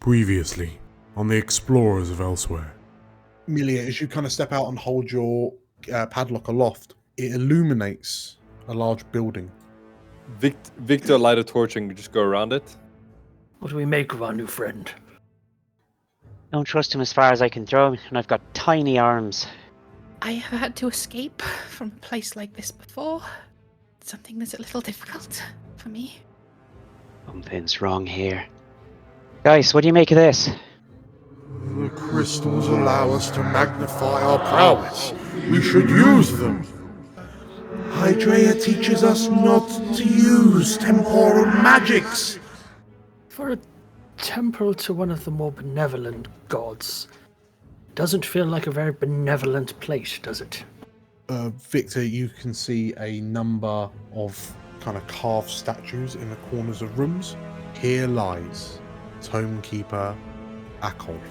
Previously, on the Explorers of Elsewhere. Amelia, as you kind of step out and hold your padlock aloft, it illuminates a large building. Victor light a torch and just go around it. What do we make of our new friend? Don't trust him as far as I can throw him, and I've got tiny arms. I have had to escape from a place like this before. Something that's a little difficult for me. Something's wrong here. Guys, what do you make of this? The crystals allow us to magnify our prowess. We should use them. Hydraea teaches us not to use temporal magics. For a temple to one of the more benevolent gods, doesn't feel like a very benevolent place, does it? Victor, you can see a number of kind of carved statues in the corners of rooms. Here lies Tomekeeper Akolf.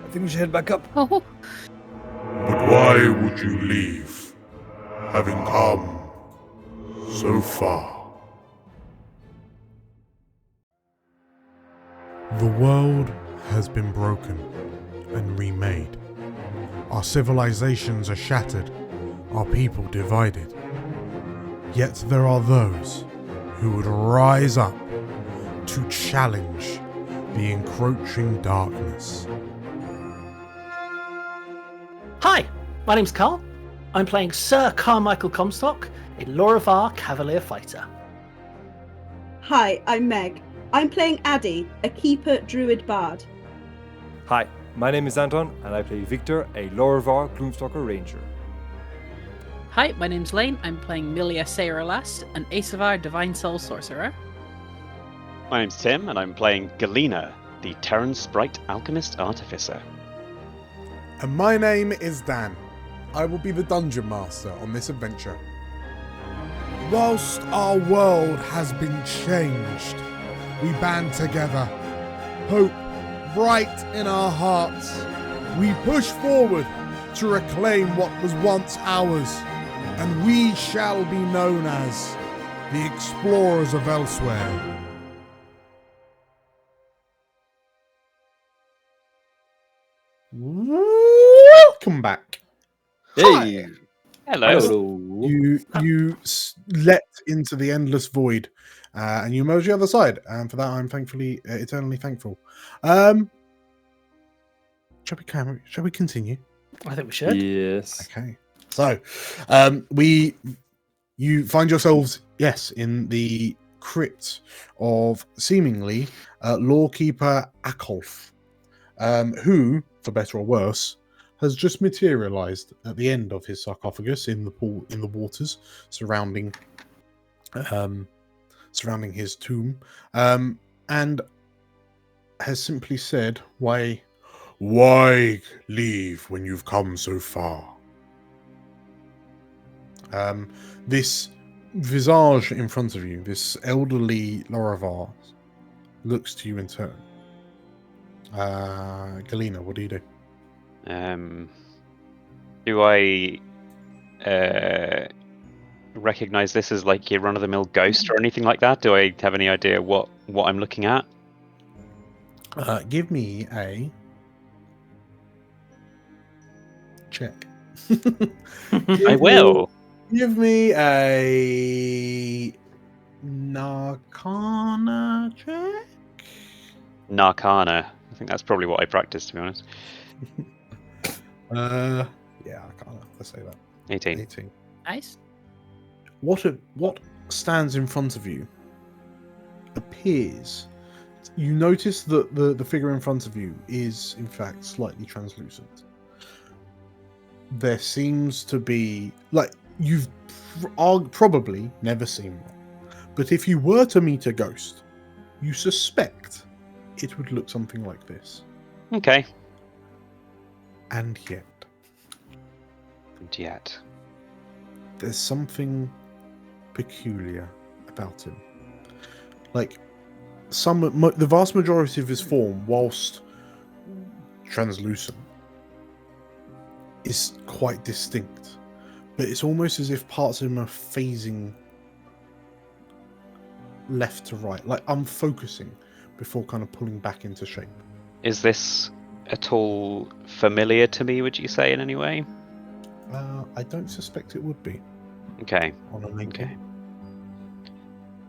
I think we should head back up. Oh, But why would you leave, having come so far? The world has been broken and remade. Our civilizations are shattered, our people divided. Yet there are those who would rise up to challenge the encroaching darkness. Hi, my name's Carl. I'm playing Sir Carmichael Comstock, a Lorivar Cavalier fighter. Hi, I'm Meg. I'm playing Addy, a keeper druid bard. Hi, my name is Anton, and I play Victor, a Lorivar Gloomstalker Ranger. hi, my name's Lane. I'm playing Milia Sayralast, an Asavar Divine Soul Sorcerer. My name's Tim, and I'm playing Galena, the Terran Sprite Alchemist Artificer. And my name is Dan. I will be the Dungeon Master on this adventure. Whilst our world has been changed, we band together. Hope bright in our hearts. We push forward to reclaim what was once ours, and we shall be known as the Explorers of Elsewhere. Welcome back. Hey! Hello. You leapt into the endless void, and you emerged the other side. And for that, I'm thankfully eternally thankful. Shall we continue? I think we should. Yes. Okay. So, you find yourselves, yes, in the crypt of seemingly Lawkeeper Akolf, who, for better or worse, has just materialized at the end of his sarcophagus in the pool, in the waters surrounding his tomb, and has simply said, "Why leave when you've come so far?" This visage in front of you, this elderly Lorivar, looks to you in turn. Galena, what do you do? Do I recognize this as like a run-of-the-mill ghost or anything like that? Do I have any idea what I'm looking at? Give me a check. I will. Give me a Narcana check. Narcana. I think that's probably what I practiced, to be honest. Yeah, Arcana. Let's say that. 18. 18. Nice. What stands in front of you appears. You notice that the figure in front of you is, in fact, slightly translucent. There seems to be, like, you've probably never seen one. But if you were to meet a ghost, you suspect it would look something like this. Okay. And yet, there's something peculiar about him. Like, the vast majority of his form, whilst translucent, is quite distinct. But it's almost as if parts of him are phasing left to right, like unfocusing before kind of pulling back into shape. Is this at all familiar to me, would you say, in any way? I don't suspect it would be. Okay. On a naked. Okay.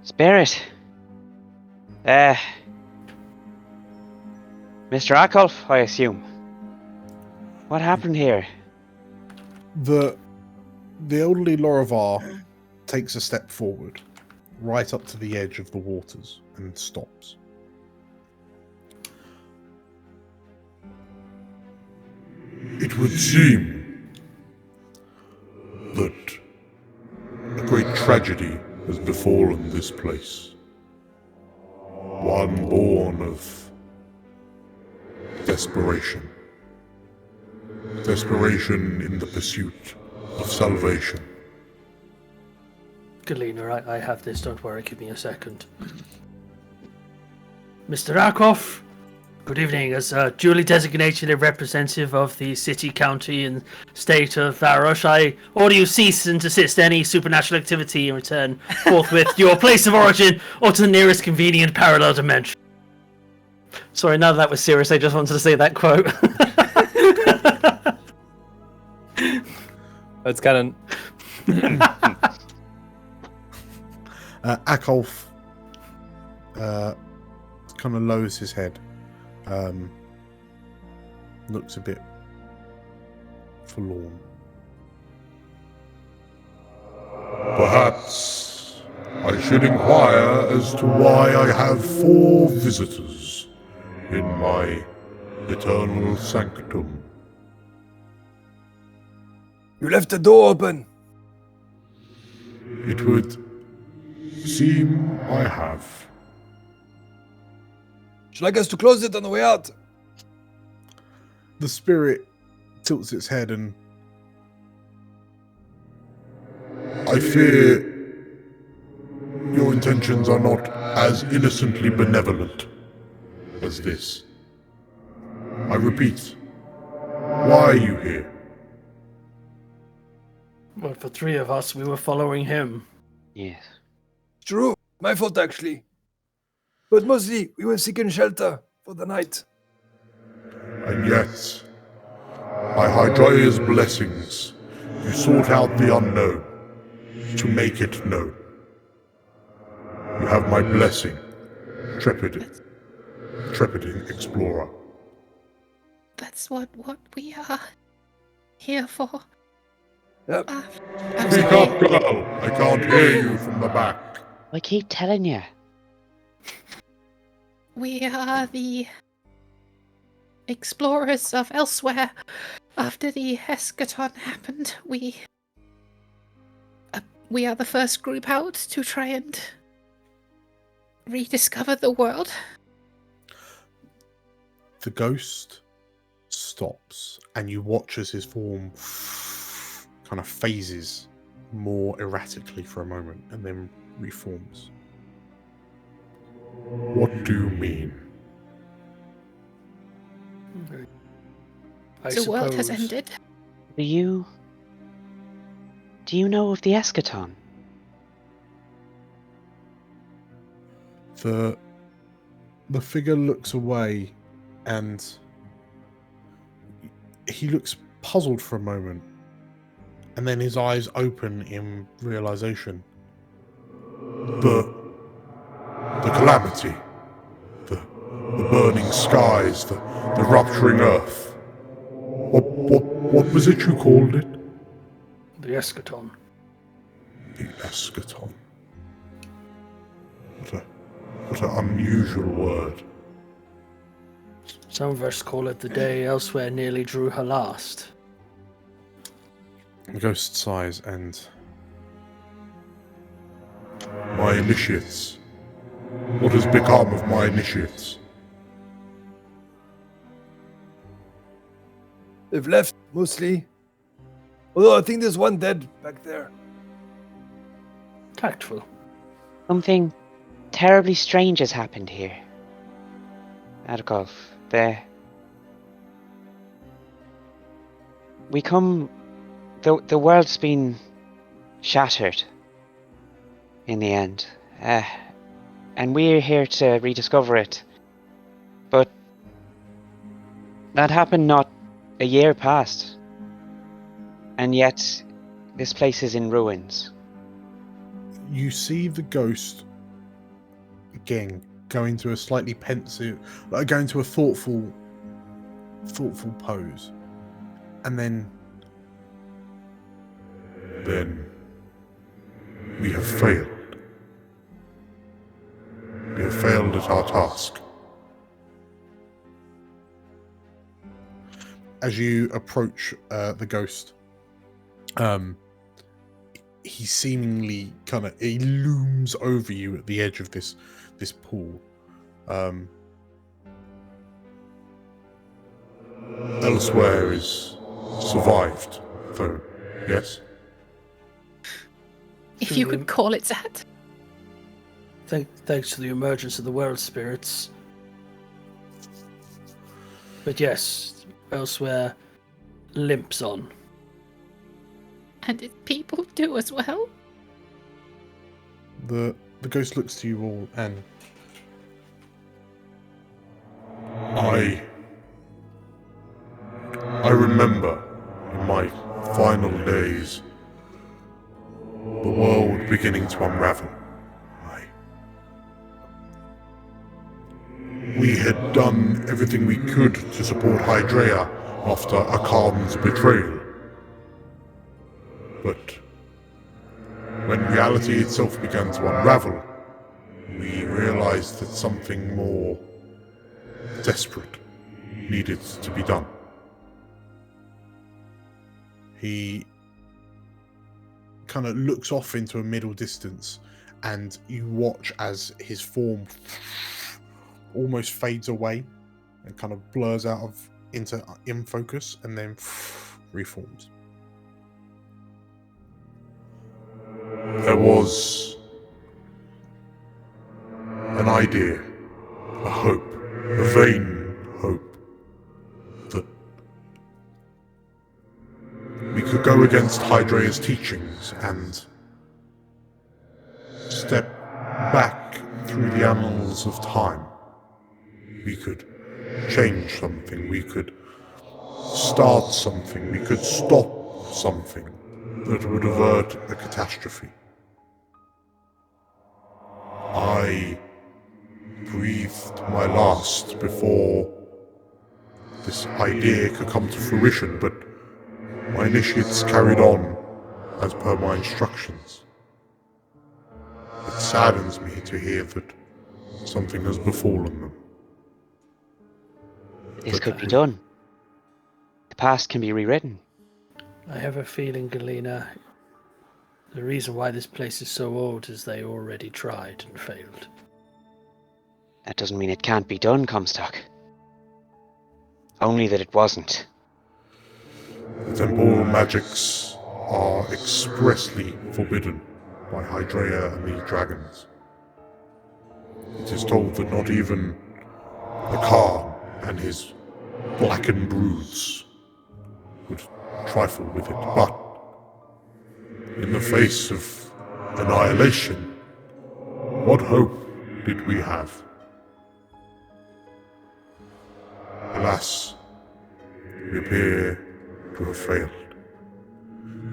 Spirit. Mr. Akolf, I assume. What happened here? The elderly Lorivar takes a step forward, right up to the edge of the waters, and stops. It would seem that a great tragedy has befallen this place. One born of desperation. Desperation in the pursuit of salvation. Galena, I have this, don't worry, give me a second. Mr. Arkoff, good evening. As a duly designated representative of the city, county, and state of Varosh, I order you cease and desist any supernatural activity and return forthwith to your place of origin or to the nearest convenient parallel dimension. Sorry, none of that was serious, I just wanted to say that quote. That's canon. Akolf kind of lowers his head, looks a bit forlorn. Perhaps I should inquire as to why I have 4 visitors in my eternal sanctum. You left the door open. It would seem I have. Would you like us to close it on the way out? The spirit tilts its head and... I fear your intentions are not as innocently benevolent as this. I repeat, why are you here? Well, for 3 of us, we were following him. Yes. True. My fault, actually. But mostly, we were seeking shelter for the night. And yet, by Hydraea's blessings, you sought out the unknown to make it known. You have my blessing, trepiding explorer. That's what we are here for. Yep. Speak up, girl! I can't hear you from the back. I keep telling you. We are the explorers of elsewhere. After the eschaton happened, we are the first group out to try and rediscover the world. The ghost stops, and you watch as his form kind of phases more erratically for a moment, and then reforms. What do you mean? The world has ended. Do you know of the eschaton? The figure looks away, and he looks puzzled for a moment, and then his eyes open in realization. The calamity, the burning skies, the rupturing earth. What was it you called it? The eschaton. The eschaton. What an unusual word. Some of us call it the day elsewhere nearly drew her last. The ghost sighs and... My initiates. What has become of my initiates? They've left, mostly. Although I think there's one dead back there. Tactful. Something terribly strange has happened here. Adkov, the world's been shattered in the end. And we're here to rediscover it That happened not a year past. And yet, this place is in ruins. You see the ghost again go into a slightly pensive, like go into a thoughtful pose, and then we have failed. We have failed at our task. as you approach the ghost, he seemingly he looms over you at the edge of this pool. Elsewhere is survived, though, yes? If you could call it that. Thanks to the emergence of the world spirits. But yes, elsewhere limps on. And did people do as well? The ghost looks to you all and I remember in my final days the world beginning to unravel. We had done everything we could to support Hydraea after Akan's betrayal. But when reality itself began to unravel, we realized that something more desperate needed to be done. he kind of looks off into a middle distance, and you watch as his form almost fades away and kind of blurs out of into in focus and then reforms. There was an idea, a hope, a vain hope, that we could go against Hydraea's teachings and step back through the annals of time. We could change something, we could start something, we could stop something that would avert a catastrophe. I breathed my last before this idea could come to fruition, but my initiates carried on as per my instructions. It saddens me to hear that something has befallen them. This could be done. The past can be rewritten. I have a feeling, Galena, the reason why this place is so old is they already tried and failed. That doesn't mean it can't be done, Comstock. Only that it wasn't. The temporal magics are expressly forbidden by Hydraea and the dragons. It is told that not even the Khan and his blackened broods would trifle with it, but in the face of annihilation, what hope did we have? Alas, we appear to have failed.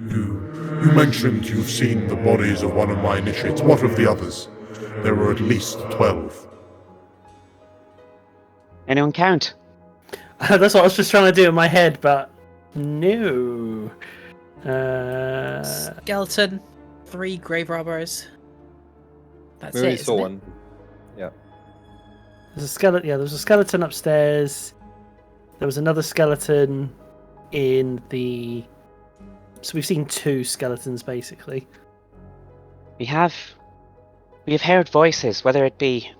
You mentioned you've seen the bodies of one of my initiates. What of the others? There were at least 12. Anyone count? That's what I was just trying to do in my head, but no. Skeleton, 3 grave robbers. That's We only it. saw isn't it? one. Yeah. There's a skeleton. Yeah, there was a skeleton upstairs. There was another skeleton in the. So we've seen 2 skeletons basically. We have heard voices, whether it be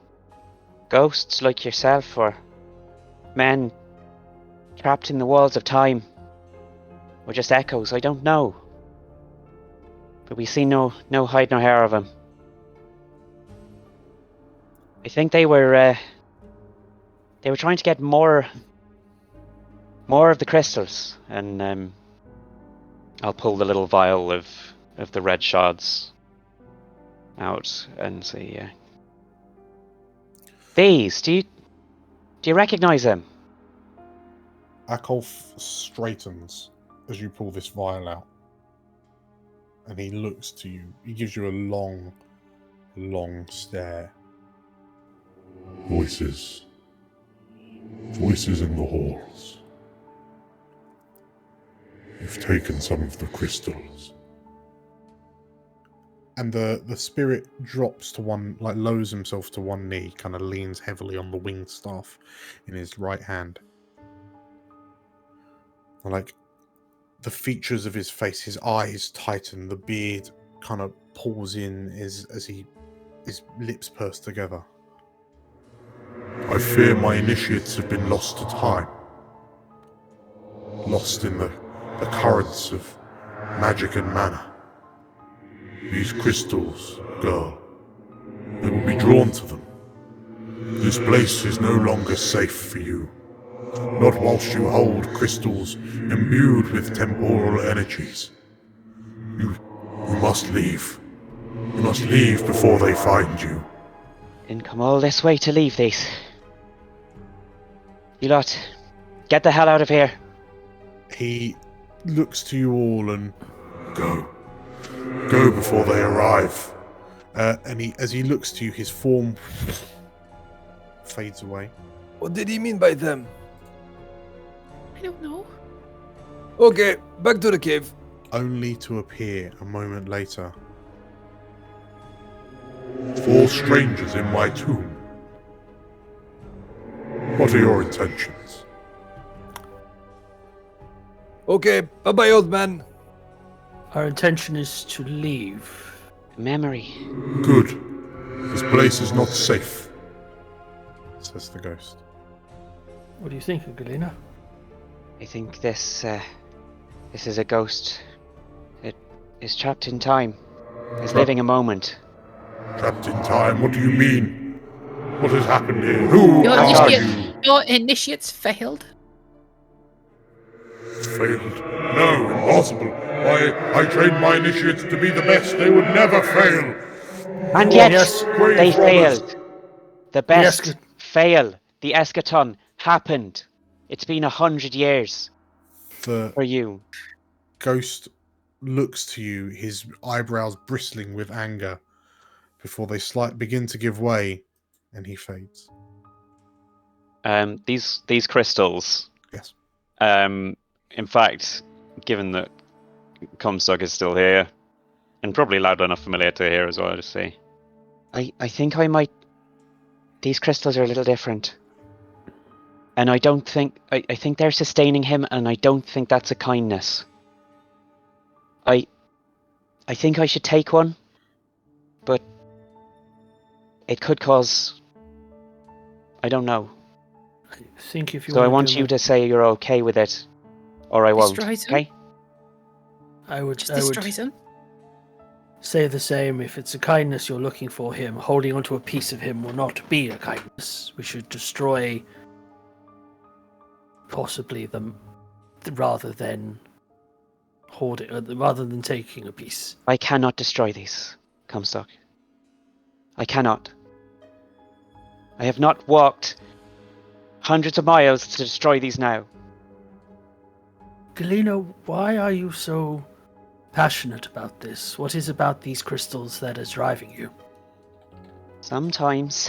ghosts like yourself or men trapped in the walls of time, or just echoes. I don't know. But we see no hide nor hair of him. I think they were trying to get more of the crystals, and I'll pull the little vial of the red shards out and see. These, do you recognize them? Akolf straightens as you pull this vial out. And he looks to you. He gives you a long, long stare. Voices. Voices in the halls. You've taken some of the crystals. And the spirit drops to one, like lowers himself to one knee, kind of leans heavily on the winged staff in his right hand. And like the features of his face, his eyes tighten, the beard kind of pulls in his lips pursed together. I fear my initiates have been lost to time. Lost in the currents of magic and mana. These crystals, girl, they will be drawn to them. This place is no longer safe for you. Not whilst you hold crystals imbued with temporal energies. You must leave. You must leave before they find you. Didn't come all this way to leave these. You lot, get the hell out of here. He looks to you all and Go. Go before they arrive. and as he looks to you, his form fades away. What did he mean by them? I don't know. Okay, back to the cave. Only to appear a moment later. 4 strangers in my tomb. What are your intentions? Okay, bye-bye, old man. Our intention is to leave. Memory. Good. This place is not safe. Says the ghost. What do you think, Galena? I think this is a ghost. It is trapped in time. Is living a moment. Trapped in time? What do you mean? What has happened here? Who are you? Your initiates failed. Failed? No, impossible. I trained my initiates to be the best. They would never fail. And yet, Yes. they failed. The best escha- fail. The eschaton happened. It's been 100 years The for you. ghost looks to you, his eyebrows bristling with anger, before they begin to give way, and he fades. These crystals. Yes. In fact, given that Comstock is still here, and probably loud enough familiar to hear as well, just say. I think I might... These crystals are a little different. And I don't think... I think they're sustaining him, and I don't think that's a kindness. I think I should take one, but it could cause... I don't know. I think if you So I wanna want do you that- to say you're okay with it, or I won't, Destroy them. okay? I would Destroy them. say the same. If it's a kindness you're looking for him, holding onto a piece of him will not be a kindness. We should destroy possibly them rather than hoarding, rather than taking a piece. I cannot destroy these, Comstock. I cannot. I have not walked hundreds of miles to destroy these now. Galena, why are you so passionate about this? What is about these crystals that is driving you? Sometimes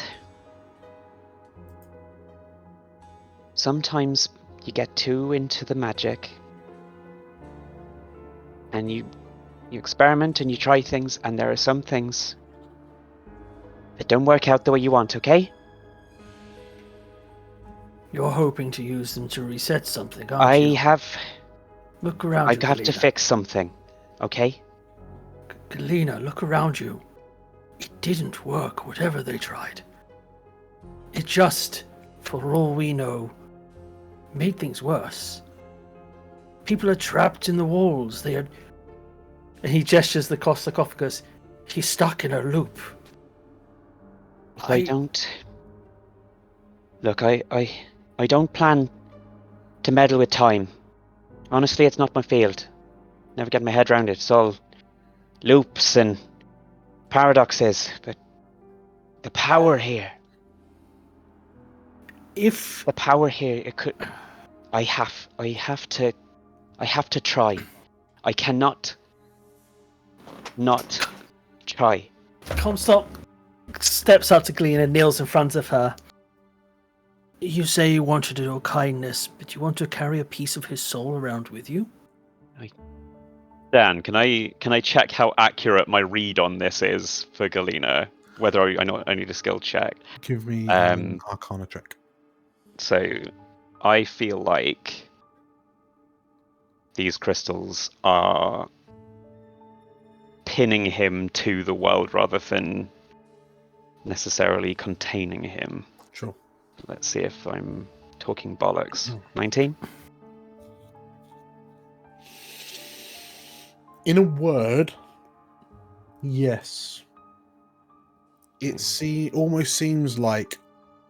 you get too into the magic and you experiment and you try things, and there are some things that don't work out the way you want, okay? You're hoping to use them to reset something, aren't you? Look around I you, have to Galena. fix something, okay? Galena, look around you. It didn't work, whatever they tried. It just, for all we know, made things worse. People are trapped in the walls. And he gestures the sarcophagus. He's stuck in a loop. I don't... Look, I don't plan to meddle with time. Honestly, it's not my field. Never get my head around it. It's all loops and paradoxes. But the power here... If... The power here, it could... I have to try. I cannot not try. Comstock steps up to Glean and kneels in front of her. You say you want to do kindness, but you want to carry a piece of his soul around with you? Dan, can I check how accurate my read on this is for Galena? Whether I need a skill check. Give me an Arcana check. So, I feel like these crystals are pinning him to the world rather than necessarily containing him. Sure. Let's see if I'm talking bollocks. 19? In a word, yes. It almost seems like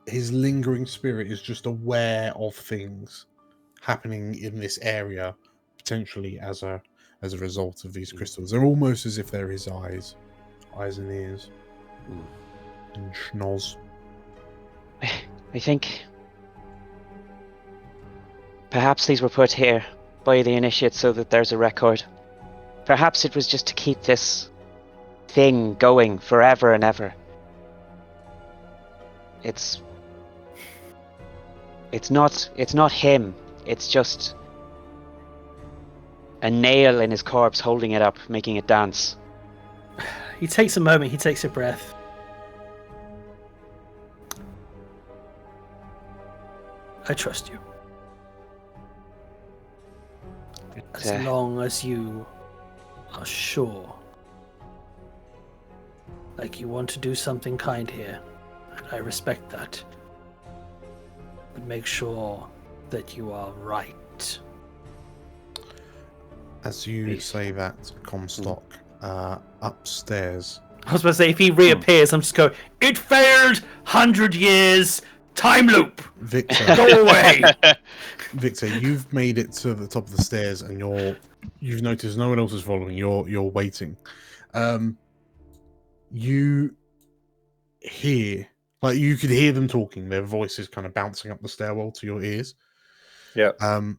his lingering spirit is just aware of things happening in this area, potentially as a result of these crystals. They're almost as if they're his eyes and ears, and schnoz. I think perhaps these were put here by the initiate so that there's a record. Perhaps it was just to keep this thing going forever and ever. It's not him. It's just a nail in his corpse holding it up, making it dance. He takes a moment, he takes a breath. I trust you. As long as you are sure. Like you want to do something kind here. And I respect that. But make sure that you are right. As you say that, Comstock, upstairs. I was about to say, if he reappears, I'm just going, it failed! 100 years! Time loop! Victor. Go away! Victor, you've made it to the top of the stairs and you've noticed no one else is following. You're waiting. You hear, like you could hear them talking, their voices kind of bouncing up the stairwell to your ears. Yeah. And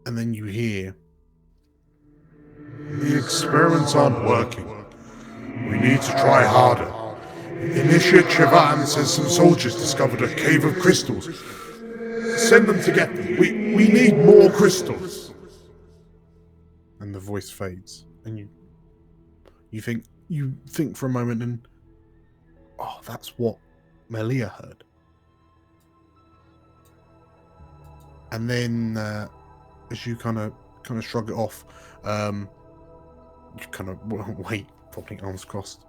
then you hear, the experiments aren't working. We need to try harder. Initiate Shivan says some soldiers discovered a cave of crystals. Send them to get them. We need more crystals. and the voice fades, and you think for a moment, and oh, that's what Melia heard. And then as you kind of shrug it off, you kind of wait, probably arms crossed.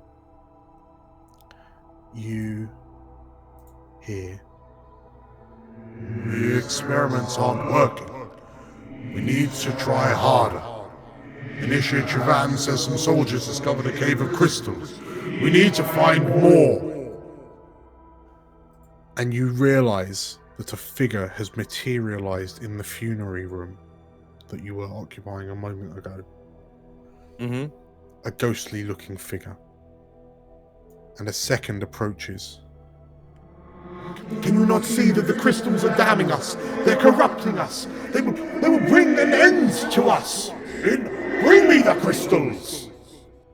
You hear, the experiments aren't working. We need to try harder. Initiate Shivan says some soldiers discovered a cave of crystals. We need to find more. and you realize that a figure has materialized in the funerary room that you were occupying a moment ago. Mm-hmm. A ghostly looking figure. And a second approaches. Can you not see that the crystals are damning us? They're corrupting us. They will bring an end to us. Bring me the crystals.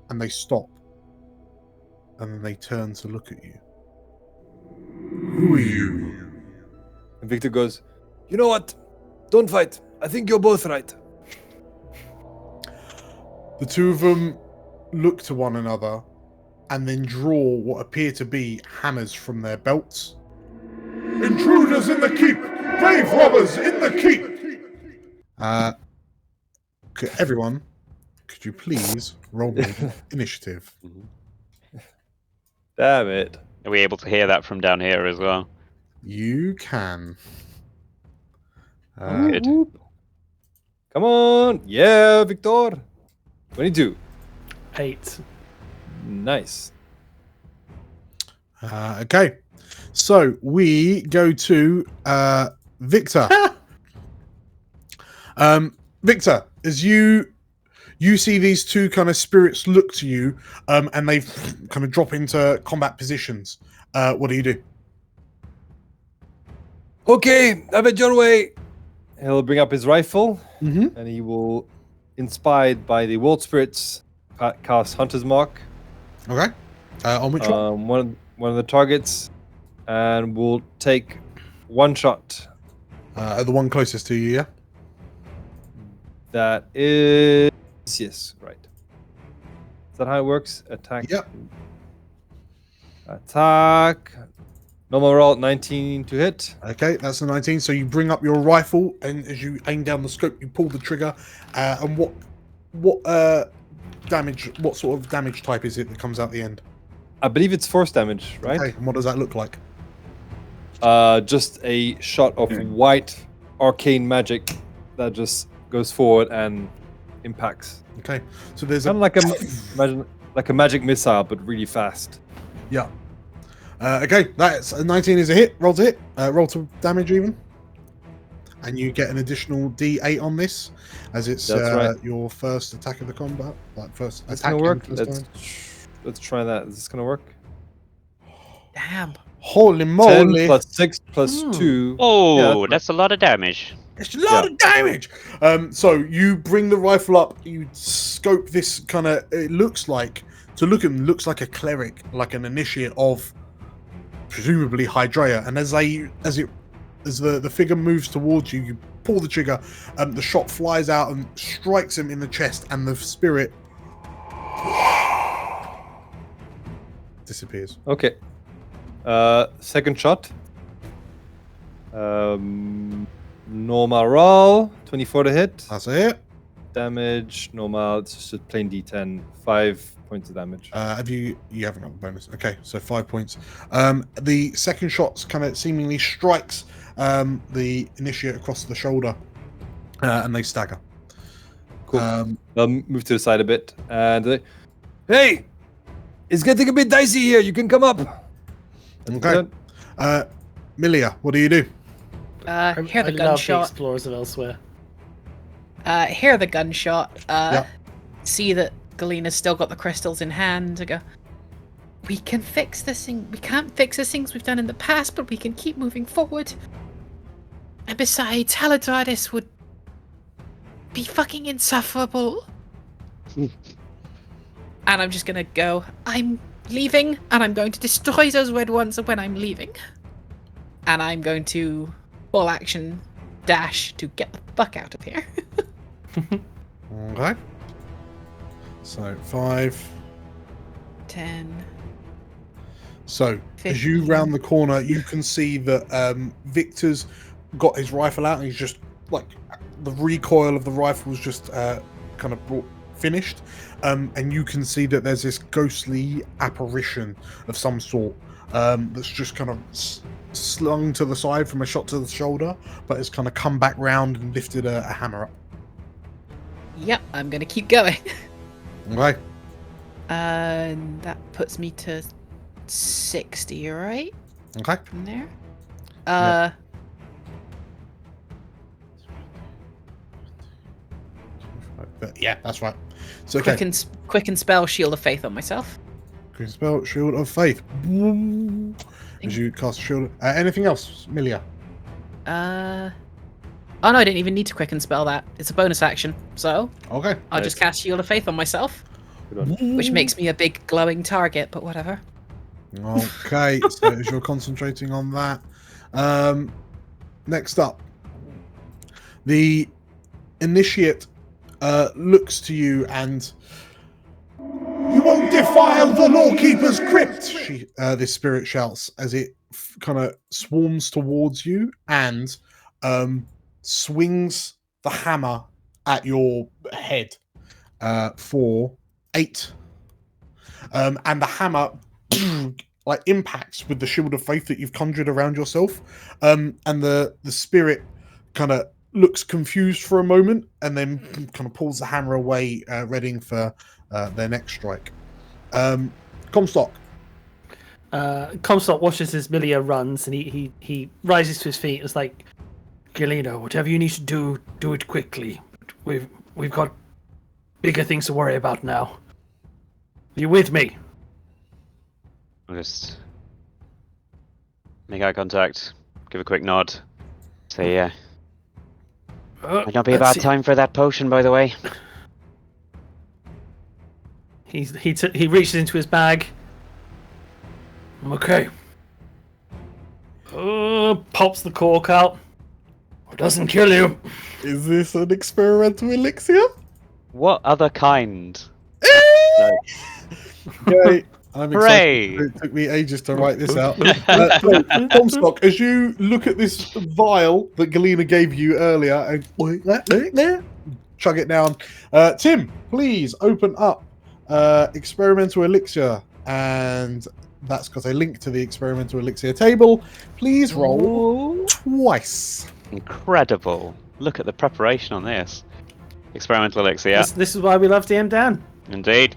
And they stop. And then they turn to look at you. Who are you? And Victor goes, you know what? Don't fight. I think you're both right. The two of them look to one another and then draw what appear to be hammers from their belts. Intruders in the keep! Grave robbers in the keep! Everyone, could you please roll me initiative? Damn it. Are we able to hear that from down here as well? You can. Good. Come on. Yeah, Victor. 22. 8. Nice. Okay. So we go to Victor. Victor, as you see these two kind of spirits look to you, and they kind of drop into combat positions. What do you do? Okay, have it your way. He'll bring up his rifle, Mm-hmm. and he will, inspired by the World Spirits, cast Hunter's Mark. Okay. On which one? One of the targets, and we'll take one shot. The one closest to you, yeah? That is yes, right. Is that how it works? Attack. Yep. Attack. Normal roll 19 to hit. Okay, that's a 19. So you bring up your rifle, and as you aim down the scope, you pull the trigger. And what damage? What sort of damage type is it that comes out the end? I believe it's force damage, right? Okay, and what does that look like? Just a shot of white arcane magic that just goes forward and impacts. Okay, so there's Kind of like imagine like a magic missile, but really fast. Yeah. Okay, that's a 19 is a hit. Roll to hit. Roll to damage even. And you get an additional D8 on this, as it's That's right. your first attack of the combat. Like first That's attack. gonna work. and first time. Let's try that. Is this gonna work? Damn. Holy 10 moly! plus 6 plus 2. Oh, Yeah, that's a lot of damage. It's a lot of damage. So you bring the rifle up. You scope this kind of. It looks like looks like a cleric, like an initiate of presumably Hydraea. And as the figure moves towards you, you pull the trigger. The shot flies out and strikes him in the chest, and the spirit disappears. Okay. Second shot. Normal roll. 24 to hit. That's it. Damage. Normal. It's just a plain D10. 5 points of damage. You haven't got the bonus. Okay, so 5 points. The second shot kind of seemingly strikes the initiate across the shoulder, and they stagger. Cool. I'll move to the side a bit. And Hey, it's getting a bit dicey here. You can come up. Okay. Milia, what do you do? Hear the I love the gunshot. explorers of elsewhere. Hear the gunshot. Yeah. See that Galena's still got the crystals in hand. I go, we can fix this thing. We can't fix the things we've done in the past, but we can keep moving forward. And besides, Haladradis would be fucking insufferable. And I'm just gonna go, I'm leaving, and I'm going to destroy those red ones when I'm leaving. And I'm going to full action dash to get the fuck out of here. Okay. So 5. 10. So as you round the corner, you can see that Victor's got his rifle out, and he's just like the recoil of the rifle was just kind of finished, and you can see that there's this ghostly apparition of some sort that's just kind of slung to the side from a shot to the shoulder, but it's kind of come back round and lifted a hammer up. Yep, I'm gonna keep going. Okay. And that puts me to 60, right? Okay. From there. Yeah. But yeah, that's right. So okay. Quicken spell Shield of Faith on myself. Quick spell Shield of Faith. As you cast Shield. Anything else, Milia? Oh no, I didn't even need to quicken spell that. It's a bonus action, so Okay. I'll just cast Shield of Faith on myself, which makes me a big glowing target. But whatever. Okay. So as you're concentrating on that, next up, the initiate looks to you and you won't defile the lawkeeper's crypt. This spirit shouts as it kind of swarms towards you and swings the hammer at your head for 8. And the hammer like impacts with the shield of faith that you've conjured around yourself. And the spirit kind of looks confused for a moment and then kind of pulls the hammer away, readying for their next strike. Comstock. Comstock watches as Milia runs, and he rises to his feet and is like, Galena, whatever you need to do, do it quickly. We've got bigger things to worry about now. Are you with me? I'll just make eye contact, give a quick nod, So yeah, might not be a Let's bad see. time for that potion, by the way. He reaches into his bag. Okay. Pops the cork out. It doesn't kill you. Is this an experimental elixir? What other kind? Okay, I'm excited. Hooray! It took me ages to write this out. So, Comstock, as you look at this vial that Galena gave you earlier and chug it down, Tim, please open up experimental elixir, and that's got a link to the experimental elixir table. Please roll twice. Incredible. Look at the preparation on this. Experimental elixir, yeah. This is why we love DM Dan. Indeed.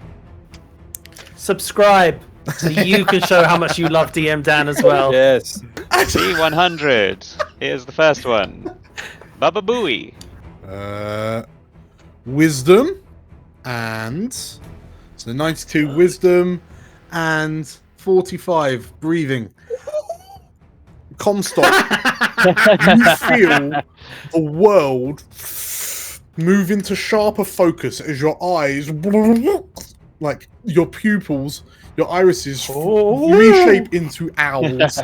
Subscribe so you can show how much you love DM Dan as well. Yes. T100. Here's the first one. Baba Booey. Wisdom, and so 92 wisdom and 45 breathing. Comstock, you feel the world move into sharper focus as your eyes, like your pupils, your irises reshape into owls.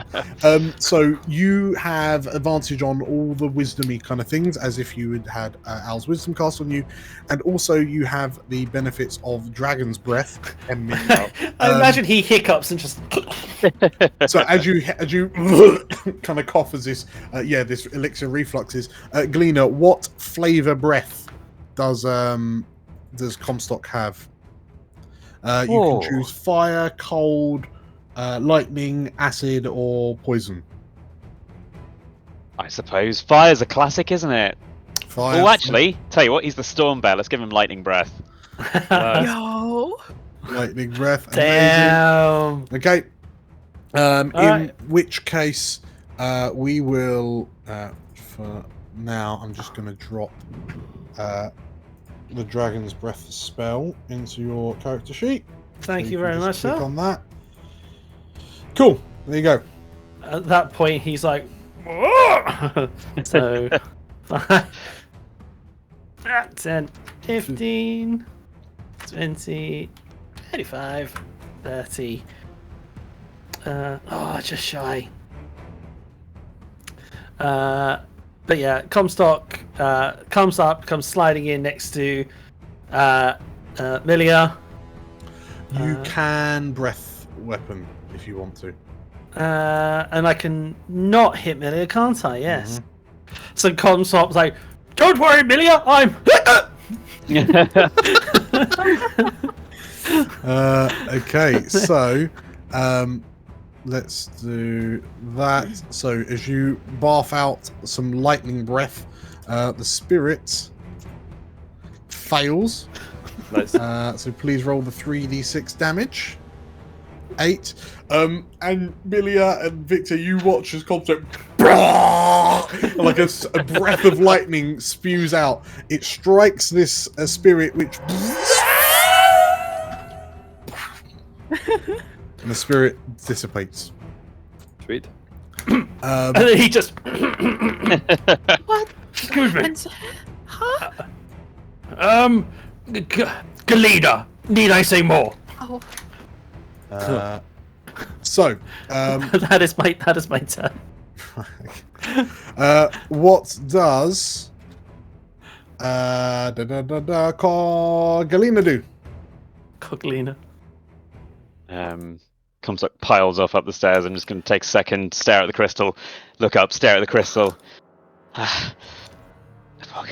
So you have advantage on all the wisdomy kind of things, as if you had Owl's Wisdom cast on you, and also you have the benefits of Dragon's Breath. I imagine he hiccups and just. So as you kind of cough as this, this elixir refluxes. Galena, what flavor breath does Comstock have? You can choose fire, cold, lightning, acid, or poison. I suppose. Fire's a classic, isn't it? Fire. Oh, actually, tell you what, he's the Storm Bear. Let's give him lightning breath. No. Lightning breath. Amazing. Damn. Okay. In right. which case, we will. For now, I'm just going to drop the Dragon's Breath spell into your character sheet. Thank So you can very just much, click sir. on that. Cool. There you go. At that point, he's like, so 10, 15, 20, 25, 30. Just shy. But yeah, Comstock comes up, comes sliding in next to Milia. You can breath weapon if you want to. And I can not hit Milia, can't I? Yes. So Comstock's like, don't worry, Milia, I'm. Okay, so let's do that. So as you barf out some lightning breath, the spirit fails. Nice. So please roll the 3d6 damage. 8. And Milia and Victor, you watch as Comstock like a breath of lightning spews out. It strikes this spirit, which and the spirit dissipates. Sweet. And then he just. What? Excuse me. Huh? Galena, need I say more? Oh. So that is my turn. what does Galena do? Coglina. Comes like piles off up the stairs. I'm just going to take a second, stare at the crystal, look up, stare at the crystal. Fuck.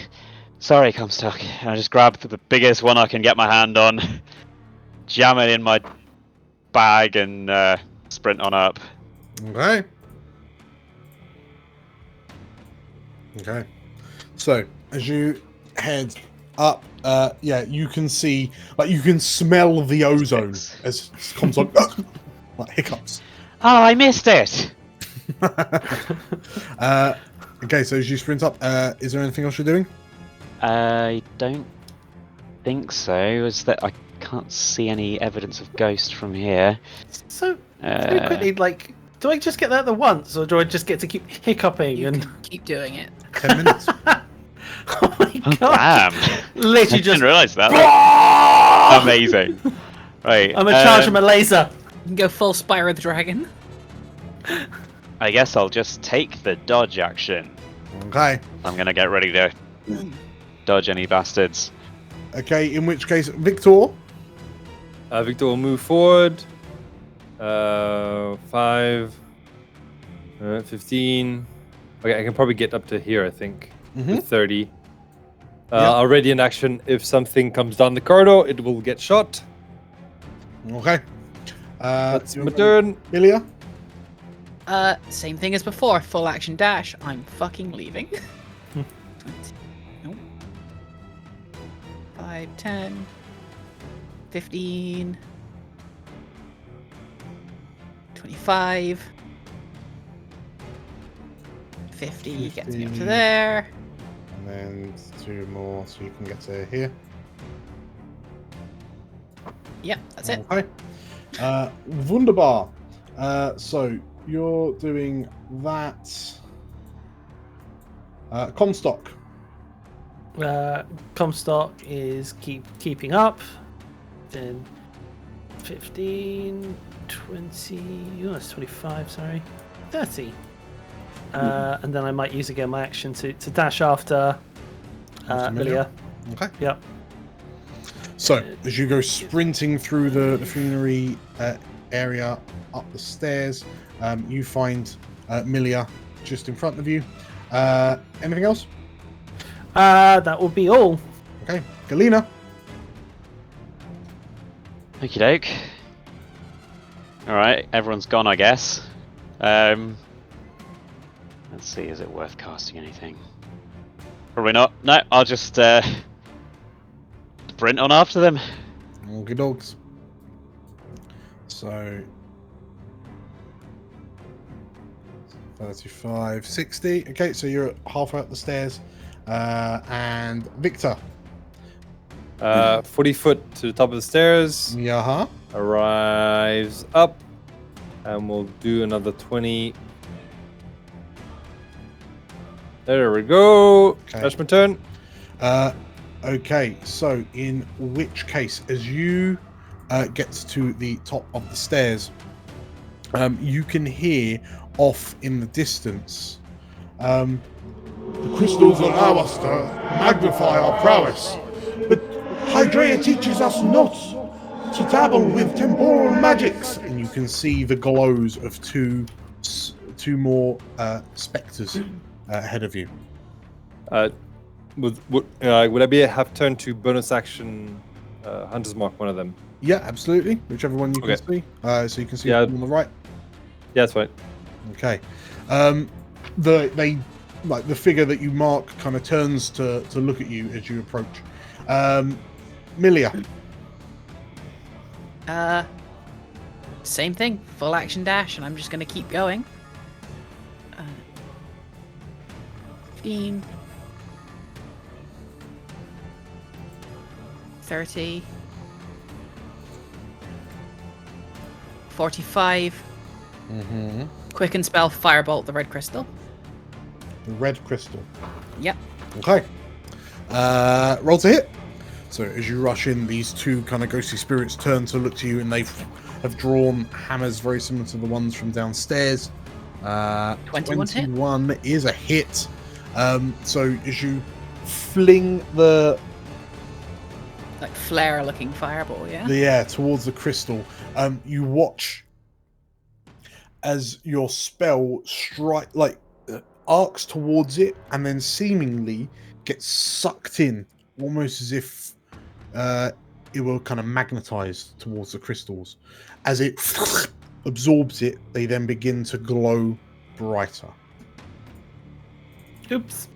Sorry, Comstock. I just grab the biggest one I can get my hand on, jam it in my bag, and sprint on up. Okay. Okay. So as you head up, you can see, like, you can smell the ozone as it comes on, like hiccups. Oh, I missed it! Okay, so as you sprint up, is there anything else you're doing? I don't think so. Is that I can't see any evidence of ghost from here. So very quickly, like Do I just get that the once, or do I just get to keep hiccuping You and? can keep doing it. 10 minutes. Oh my god! Damn. Literally I just. didn't realise that. Amazing. Right. I'm gonna charge him a laser. You can go full Spyro the Dragon. I guess I'll just take the dodge action. Okay. I'm gonna get ready to dodge any bastards. Okay, in which case, Victor. Victor will move forward. 5, 15. Okay, I can probably get up to here, I think. With 30. Already in action. If something comes down the corridor, it will get shot. Okay. That's my turn. Ilya. Same thing as before. Full action dash. I'm fucking leaving. 5, 10, 15, 25, 50 gets me up to there. And then 2 more so you can get to here. Yep, that's it. Okay. Wunderbar. So you're doing that. Comstock. Comstock is keeping up. Then 15, 20. Oh, that's 25. Sorry, 30. And then I might use again my action to dash after Ilya. Okay. Yep. So as you go sprinting through the funerary area up the stairs, you find Milia just in front of you. Anything else? That will be all. Okay, Galena. Okie doke. Alright, everyone's gone, I guess. Let's see, is it worth casting anything? Probably not. No, I'll just sprint on after them. Okay, dogs. So 35, 60. Okay, so you're halfway up the stairs. And Victor. 40 foot to the top of the stairs. Yeah. Arrives up. And we'll do another 20. There we go. Okay. That's my turn. Okay, so in which case, as you get to the top of the stairs, you can hear off in the distance. The crystals allow us to magnify our prowess, but Hydraea teaches us not to dabble with temporal magics. And you can see the glows of two more specters ahead of you. Would I be have turn to bonus action Hunter's Mark, one of them? Yeah, absolutely. Whichever one you can see. So you can see on the right. Yeah, that's right. Okay. The figure that you mark kind of turns to look at you as you approach. Milia. Same thing. Full action dash, and I'm just gonna keep going. 15, 30, 45. Quicken spell, firebolt the red crystal. The red crystal. Yep. Okay. Roll to hit. So as you rush in, these two kind of ghostly spirits turn to look to you, and they have drawn hammers very similar to the ones from downstairs. 21 is a hit. So as you fling the like flare looking fireball, yeah? towards the crystal, you watch as your spell arcs towards it and then seemingly gets sucked in, almost as if it were kind of magnetized towards the crystals. As it absorbs it, they then begin to glow brighter. Oops.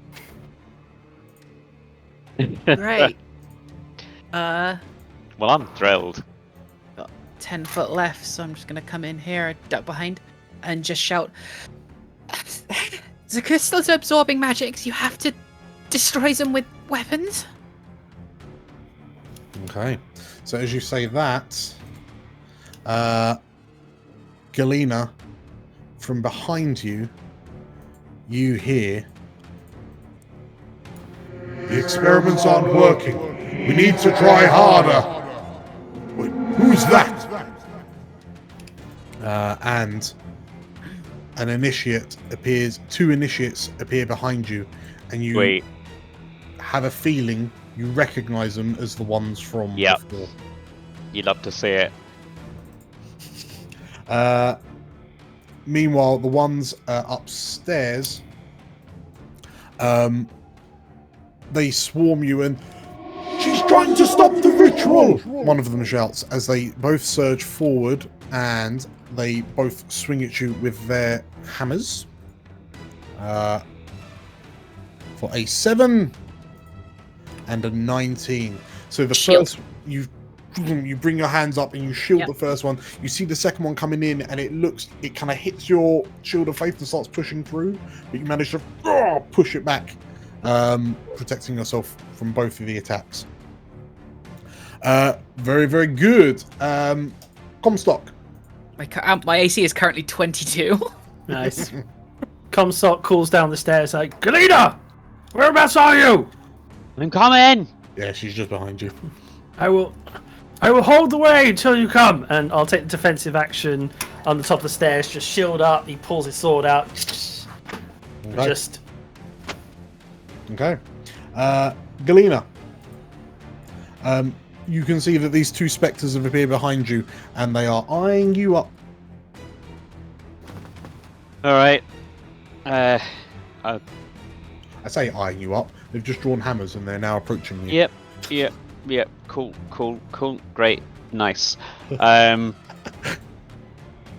Great. Well, I'm thrilled. Got 10 foot left, so I'm just gonna come in here, duck behind, and just shout, the crystals are absorbing magics, you have to destroy them with weapons. Okay. So as you say that, Galena, from behind you, you hear... The experiments aren't working. We need to try harder. Wait, who's that? And an initiate appears. 2 initiates appear behind you, and you Wait. have a feeling you recognize them as the ones from before. You'd love to see it. Meanwhile, the ones upstairs, they swarm you, and She's trying to stop the ritual! one of them shouts as they both surge forward, and they both swing at you with their hammers. For a 7 and a 19. So the Shield. first, you bring your hands up and you shield the first one. You see the second one coming in, and it kind of hits your shield of faith and starts pushing through, but you manage to push it back, protecting yourself from both of the attacks. Very, very good. Comstock. My AC is currently 22. Nice. Comstock calls down the stairs like, Galena! Whereabouts are you? I'm coming! Yeah, she's just behind you. I will hold the way until you come, and I'll take the defensive action on the top of the stairs, just shield up. He pulls his sword out. Okay. Just Okay. Galena. You can see that these 2 spectres have appeared behind you, and they are eyeing you up. Alright. I say eyeing you up. They've just drawn hammers, and they're now approaching you. Yep. Cool. Great. Nice.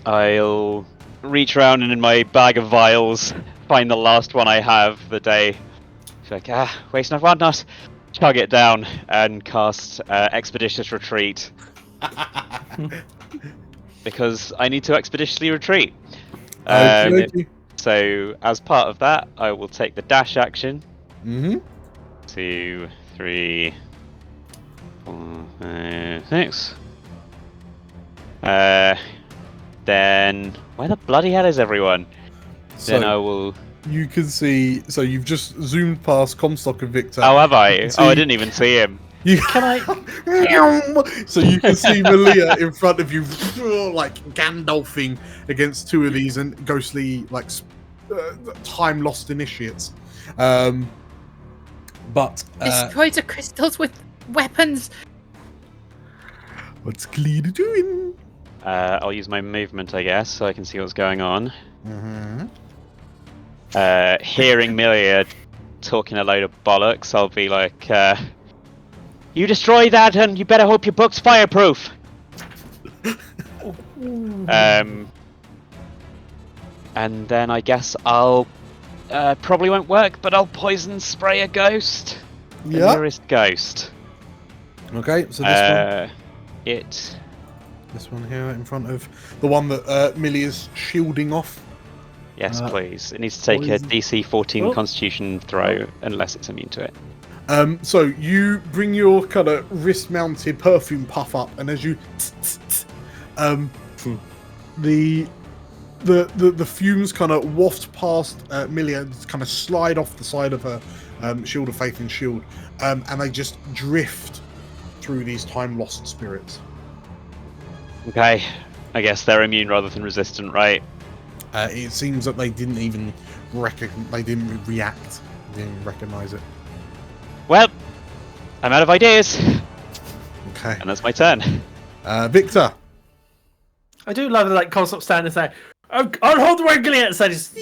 I'll reach around and in my bag of vials find the last one I have the day. It's like, waste not, want not. Chug it down and cast Expeditious Retreat. Because I need to expeditiously retreat. So, as part of that, I will take the dash action. 2, 3, 4, 5, 6. Then, where the bloody hell is everyone? So, then I will. You can see. So you've just zoomed past Comstock and Victor. Oh, have I? Oh, I didn't even see him. Can I? So you can see Malia in front of you, like Gandalfing against 2 of these and ghostly, like time lost initiates. But Destroy the crystals with weapons. what's Galena doing? I'll use my movement, I guess, so I can see what's going on. Hearing Milia talking a load of bollocks, I'll be like, you destroy that and you better hope your book's fireproof! And then I guess I'll, probably won't work, but I'll poison spray a ghost. The nearest ghost. Okay, so this one. It... This one here in front of the one that Milia's shielding off. Yes, please. It needs to take a DC 14 Constitution throw, unless it's immune to it. So you bring your kind of wrist-mounted perfume puff up, and as you, the fumes kind of waft past Milia, and kind of slide off the side of her shield of faith and shield, and they just drift through these time-lost spirits. Okay, I guess they're immune rather than resistant, right? It seems that they didn't even they didn't react, they didn't recognize it. Well, I'm out of ideas. Okay. And that's my turn. Victor. I do love the like Comstock stand and say, I'll hold the way Galena, so just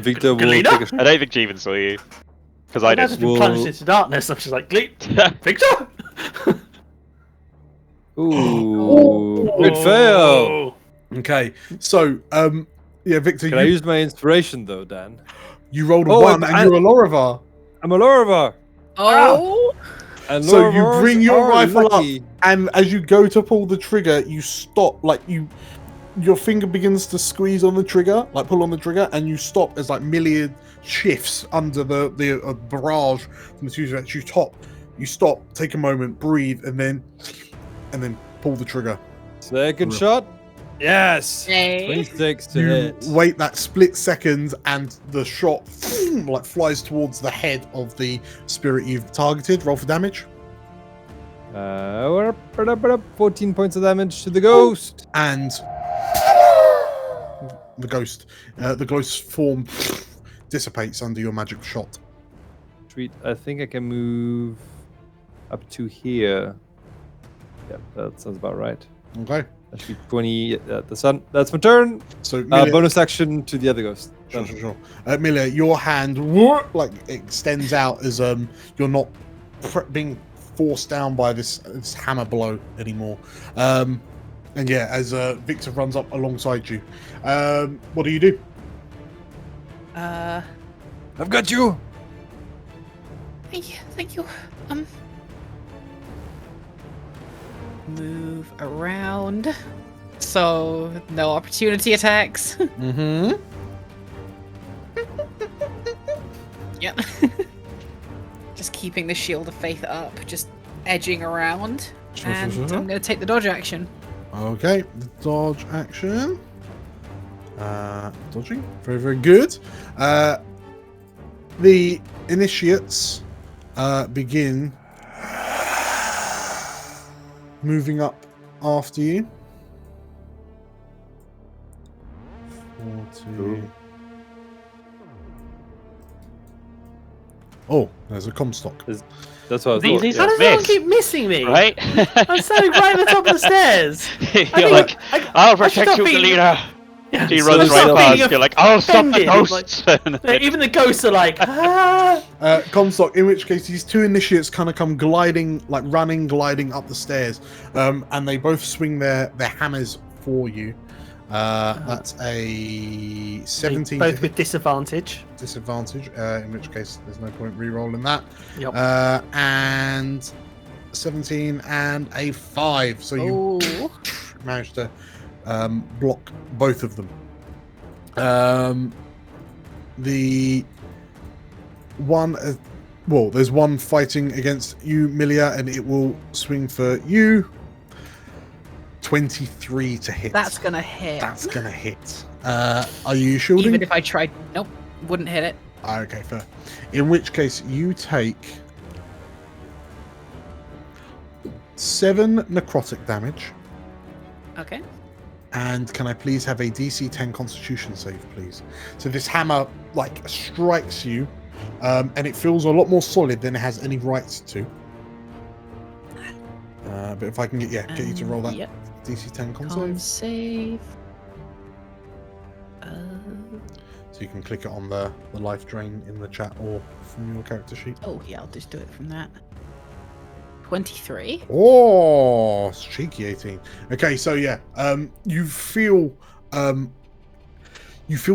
Victor will Galena? take a I don't think she even saw you. Because I just didn't. been plunged into darkness. I'm just like, Victor? Ooh, good fail. Okay, so yeah, Victor. Can I use my inspiration though, Dan? You rolled a 1 and you're a Lorivar. I'm a Lorivar. Oh. And So you Loravars bring your are rifle lucky. up, and as you go to pull the trigger, you stop. Like your finger begins to squeeze on the trigger, like pull on the trigger, and you stop as like Milia shifts under the barrage from the two at you top. You stop, take a moment, breathe, and then pull the trigger. Second shot. Yes. Hey. 26 to You hit. wait that split second, and the shot like flies towards the head of the spirit you've targeted. Roll for damage. 14 points of damage to the ghost. And the ghost form dissipates under your magic shot. Sweet. I think I can move up to here. Yep, that sounds about right. Okay. That should be 20 at the sun. That's my turn. So Milia, Bonus action to the other ghost. sure. Milia, your hand like extends out as you're not being forced down by this hammer blow anymore. And yeah, as Victor runs up alongside you, what do you do? I've got you. Thank you. Move around. So no opportunity attacks. Mm-hmm. Yep. Just keeping the shield of faith up, just edging around. And I'm gonna take the dodge action. Okay, the dodge action. Dodging. Very, very good. The initiates begin moving up after you. 40. Oh, there's a Comstock. That's what I How thought. does Yeah. everyone keep missing me? Right? I'm standing right at the top of the stairs. You're like, I'll protect you, Galena. She runs right past. You're like, I'll stop the ghosts. Even the ghosts are like, ah. Comstock, in which case these two initiates kind of come gliding up the stairs, and they both swing their hammers for you. That's a 17. Both with disadvantage. Disadvantage, in which case there's no point re-rolling that. Yep. And 17 and a 5. So you managed to block both of them. The one, there's one fighting against you, Milia, and it will swing for you. 23 to hit. That's gonna hit. That's gonna hit. Are you shielding? Even if I tried, nope, wouldn't hit it. Okay, fair. In which case, you take 7 necrotic damage. Okay. And can I please have a DC 10 Constitution save, please? So this hammer strikes you, and it feels a lot more solid than it has any right to. But if I can get you to roll that DC 10 con save. So you can click it on the life drain in the chat or from your character sheet. Oh yeah, I'll just do it from that. 23. Oh, it's cheeky 18. Okay, so yeah, you feel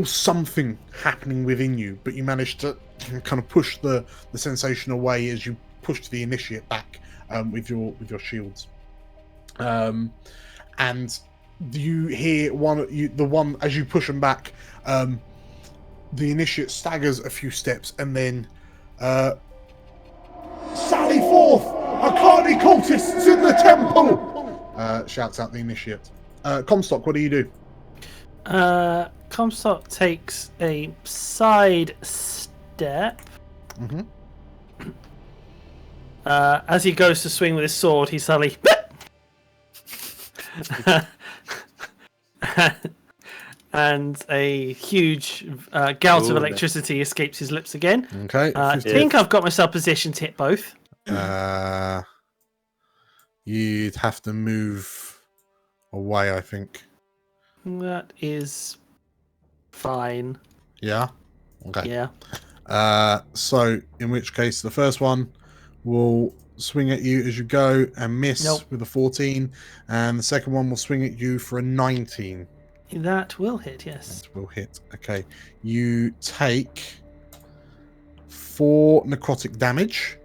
something happening within you, but you manage to kind of push the sensation away as you push the initiate back with your shields. And you hear the one as you push them back, the initiate staggers a few steps and then Sally forth! Akani cultists in the temple! Shouts out the initiate. Comstock, what do you do? Comstock takes a side step. Mm-hmm. As he goes to swing with his sword, he suddenly and a huge gout of electricity escapes his lips again. Okay. I think I've got myself positioned to hit both. You'd have to move away, I think. That is fine. Yeah? Okay. Yeah. So, in which case, the first one will swing at you as you go and miss with a 14, and the second one will swing at you for a 19. That will hit, yes. That will hit. Okay. You take 4 necrotic damage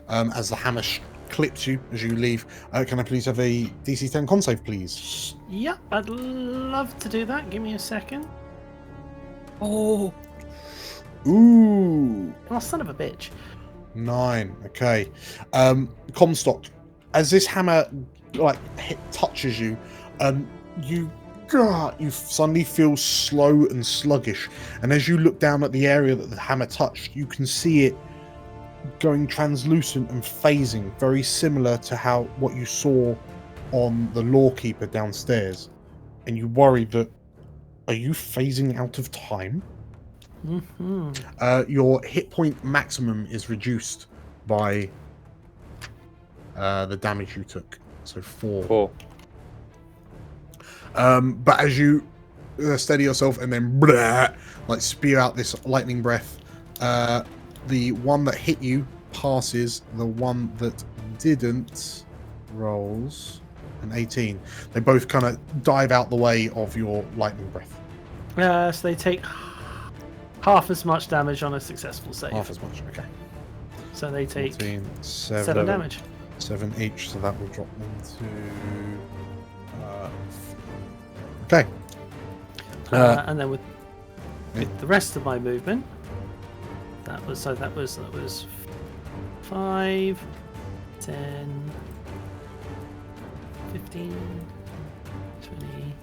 as the hammer clips you as you leave. Can I please have a DC 10 con save, please? Yep, I'd love to do that. Give me a second. Oh. Ooh. Oh, son of a bitch. 9. Okay. Comstock, as this hammer touches you, You suddenly feel slow and sluggish, and as you look down at the area that the hammer touched, you can see it going translucent and phasing, very similar to what you saw on the Lawkeeper downstairs. And you worry that, are you phasing out of time? Your hit point maximum is reduced by the damage you took, so 4. But as you steady yourself and then like spew out this lightning breath, the one that hit you passes. The one that didn't rolls an 18. They both kind of dive out the way of your lightning breath. So they take half as much damage on a successful save. Half as much, okay. So they take 14, 7 damage. 7 each, so that will drop them to... okay. And then with the rest of my movement, that was 5, 10, 15, 20,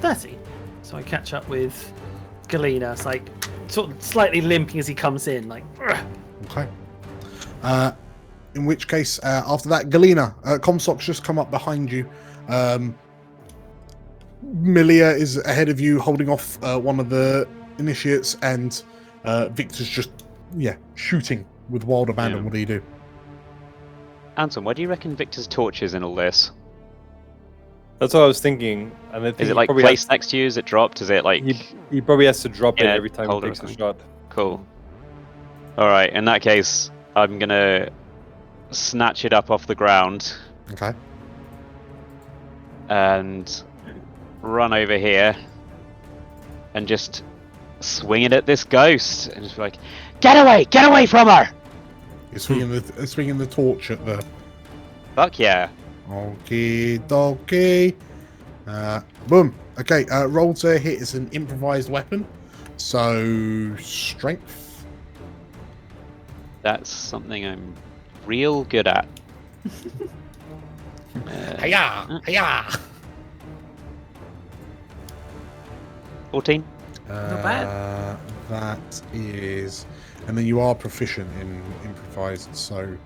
30. So I catch up with Galena. It's like sort of slightly limping as he comes in, like. Okay. In which case, after that, Galena, Comstock's just come up behind you. Milia is ahead of you, holding off one of the initiates, and Victor's just, shooting with wild abandon. What do you do? Anton, where do you reckon Victor's torch is in all this? That's what I was thinking. And I think Is it like placed next to you? Is it dropped? Is it like... He probably has to drop it every time he takes a shot. Cool. Alright, in that case, I'm gonna snatch it up off the ground. Okay. And run over here and just swing it at this ghost and just be like, get away from her! You're swinging the torch at the... Fuck yeah. Okie dokie. Boom. Okay, roll to hit is an improvised weapon. So, strength. That's something I'm real good at. Hiya! Hiya! 14. Not bad. That is... And then you are proficient in improvised, so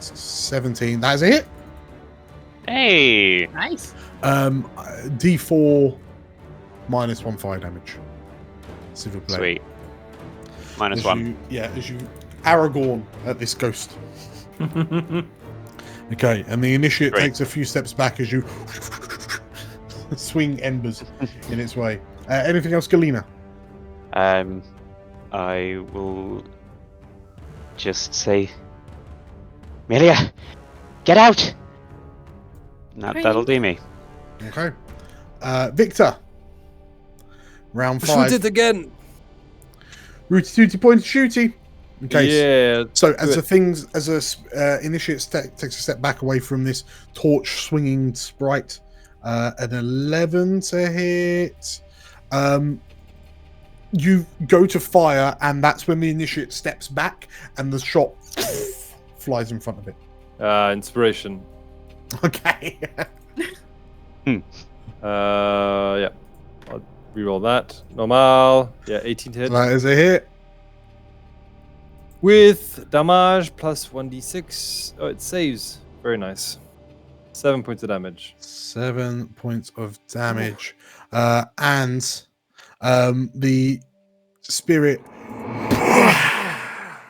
17. That is a hit. Hey! Nice. D4 minus 1 fire damage. Civil play. Sweet. Minus as 1. As you Aragorn at this ghost. Okay, and the initiate takes a few steps back as you swing embers in its way. Anything else, Galena? I will just say, Milia, get out! That'll do me. Okay. Victor. Round 5. Shoot it again. Rooty tooty pointy shooty. Okay. Yeah. So as initiate takes a step back away from this torch swinging sprite, an 11 to hit. You go to fire, and that's when the initiate steps back, and the shot flies in front of it. Inspiration. Okay. Yeah. I'll reroll that. Normal. Yeah, 18 to hit. That is a hit. With damage plus 1d6. Oh, it saves. Very nice. 7 points of damage. 7 points of damage. And the spirit...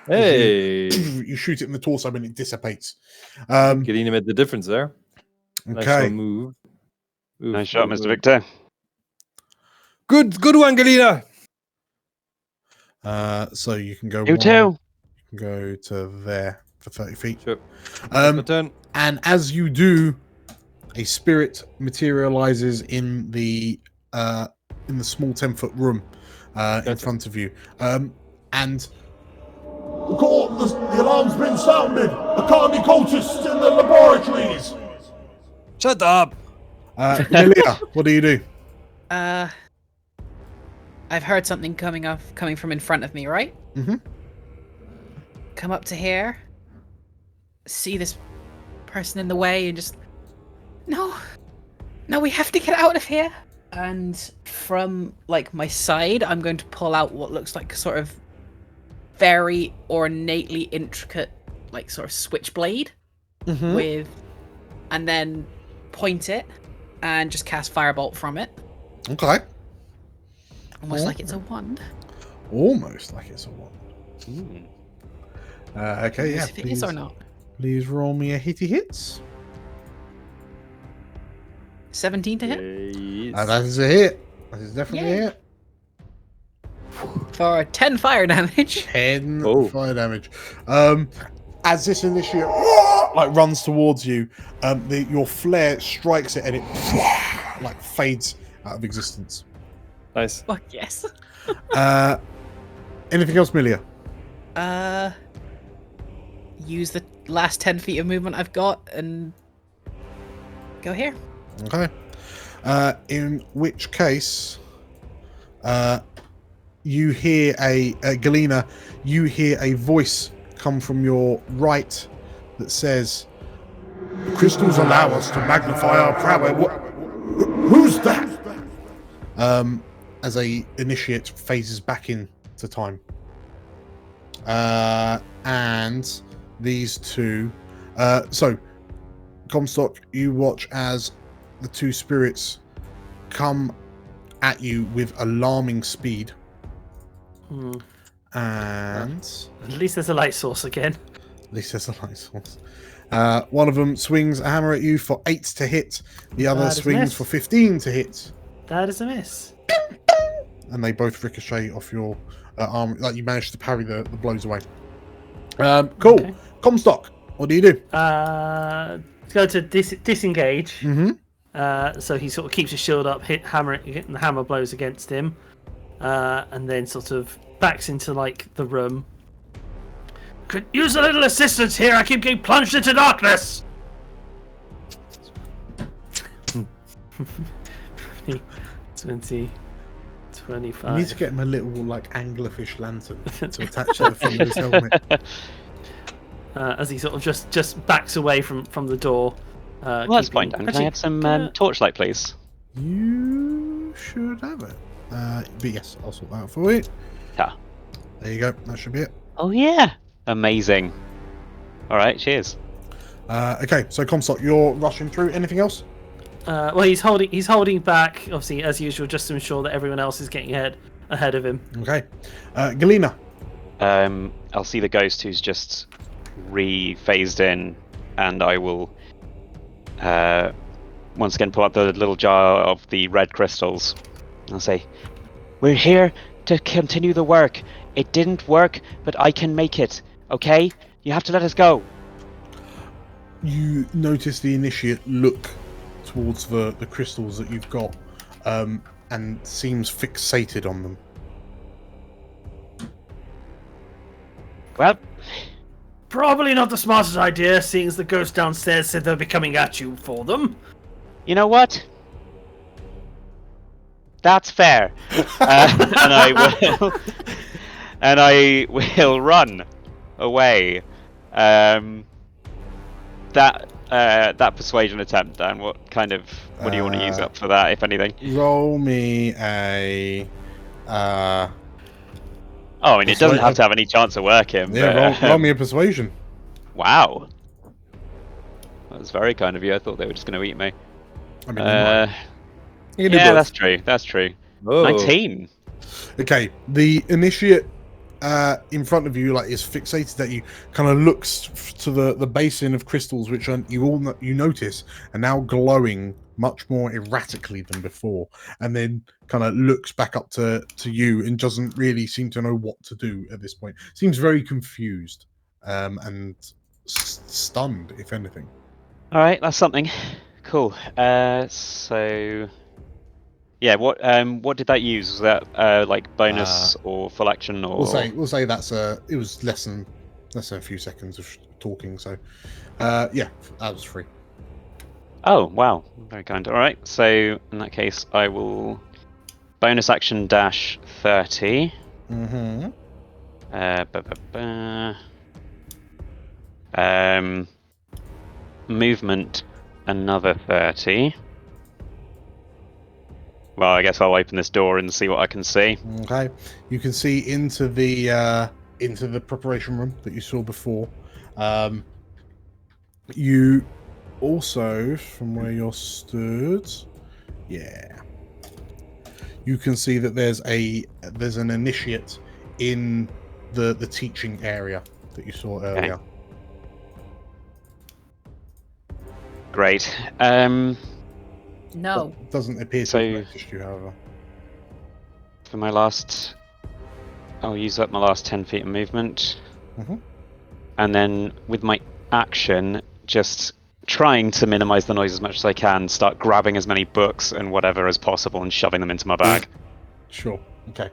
Hey! You shoot it in the torso and it dissipates. Getting him at the difference there. Nice Okay. little move. Nice shot, Mr. Victor. Good one, Galena. So you can go... You too. You can go to there for 30 feet. Sure. My turn. And as you do, a spirit materializes in the small 10-foot room in front of you. And The alarm's been sounded. The colony cultists in the laboratories. Shut up. Lilia, what do you do? I've heard something coming from in front of me, right? Mm-hmm. Come up to here, see this person in the way, and just no, No, we have to get out of here. And from like my side, I'm going to pull out what looks like sort of very ornately intricate, like sort of switchblade with, and then point it and just cast firebolt from it. Okay. Almost like it's a wand. Almost like it's a wand. Okay, yeah. If it is or not. Please roll me a hitty hits. 17 to hit Yes. That is a hit. That is definitely a hit. for 10 fire damage. 10 fire damage. As this initiate like runs towards you, your flare strikes it and it like fades out of existence. Nice. Fuck yes. Anything else, Milia? Use the last 10 feet of movement I've got and go here. Okay. In which case, you hear Galena, you hear a voice come from your right that says, The crystals allow us to magnify our prowess. Who's that? as a initiate phases back into time. And these two, so Comstock, you watch as the two spirits come at you with alarming speed. And At least there's a light source again. at least there's a light source. One of them swings a hammer at you for 8 to hit. The other That is a swings miss. for 15 to hit. That is a miss. And they both ricochet off your arm. Like you managed to parry the blows away. Cool. Okay. Comstock, what do you do? Go to disengage. Mm-hmm. So he sort of keeps his shield up, the hammer blows against him, and then sort of backs into like the room. Could use a little assistance here. I keep getting plunged into darkness. 20, 25. You need to get him a little like anglerfish lantern to attach to the front of his helmet. As he sort of just backs away from the door. Well, that's fine, Dan. Can I have some torchlight, please? You should have it. But yes, I'll sort that out for you. Yeah. There you go. That should be it. Oh, yeah. Amazing. All right, cheers. Okay, so Comstock, you're rushing through. Anything else? Well, he's holding back, obviously, as usual, just to ensure that everyone else is getting ahead of him. Okay. Galena. I'll see the ghost who's just re-phased in, and I will once again pull out the little jar of the red crystals. I'll say, "We're here to continue the work. It didn't work, but I can make it. Okay? You have to let us go." You notice the initiate look towards the crystals that you've got, and seems fixated on them. Well, Probably not the smartest idea, seeing as the ghost downstairs said they'll be coming at you for them. you know what? That's fair. And I will run away. That persuasion attempt, Dan. What do you want to use up for that, if anything? Roll me a. Oh, I mean, it doesn't have to have any chance of working. Yeah, but, roll me a persuasion. Wow. That was very kind of you. I thought they were just going to eat me. I mean, you can do Yeah, both. that's true. That's true. Oh. 19. Okay, the initiate in front of you is fixated at you, kind of looks to the basin of crystals, which you notice are now glowing much more erratically than before, and then kind of looks back up to you and doesn't really seem to know what to do at this point. Seems very confused and stunned, if anything. All right, that's something. Cool. So, yeah, what did that use? Was that like bonus or full action, or? We'll say that's it was less than a few seconds of talking. So, yeah, that was free. Oh wow, very kind. All right, so in that case, I will bonus action dash 30. Mm-hmm. Movement another 30. Well, I guess I'll open this door and see what I can see. Okay, you can see into the preparation room that you saw before. You also, from where you're stood, you can see that there's an initiate in the teaching area that you saw earlier. Great. No. Doesn't appear to So- have noticed you, however. For my last... I'll use up my last 10 feet of movement. Mhm. And then with my action, just trying to minimize the noise as much as I can, start grabbing as many books and whatever as possible and shoving them into my bag. Sure. Okay.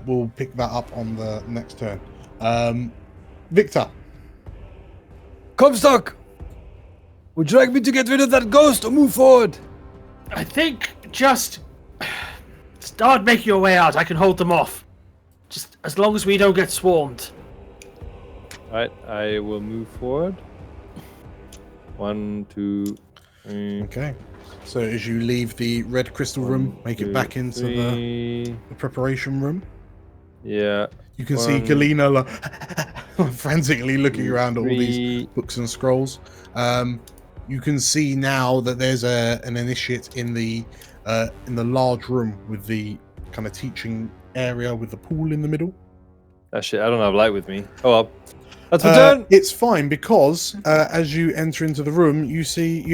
We'll pick that up on the next turn. Victor. Comstock! Would you like me to get rid of that ghost or move forward? I think just start making your way out. I can hold them off. Just as long as we don't get swarmed. Alright, I will move forward. 1, 2, 3. Okay. So as you leave the red crystal room, make it back into the preparation room. Yeah. You can see Galena frantically looking around at all these books and scrolls. You can see now that there's an initiate in the large room with the kind of teaching area with the pool in the middle. That shit, I don't have light with me. Oh well. That's my turn! It's fine because as you enter into the room, you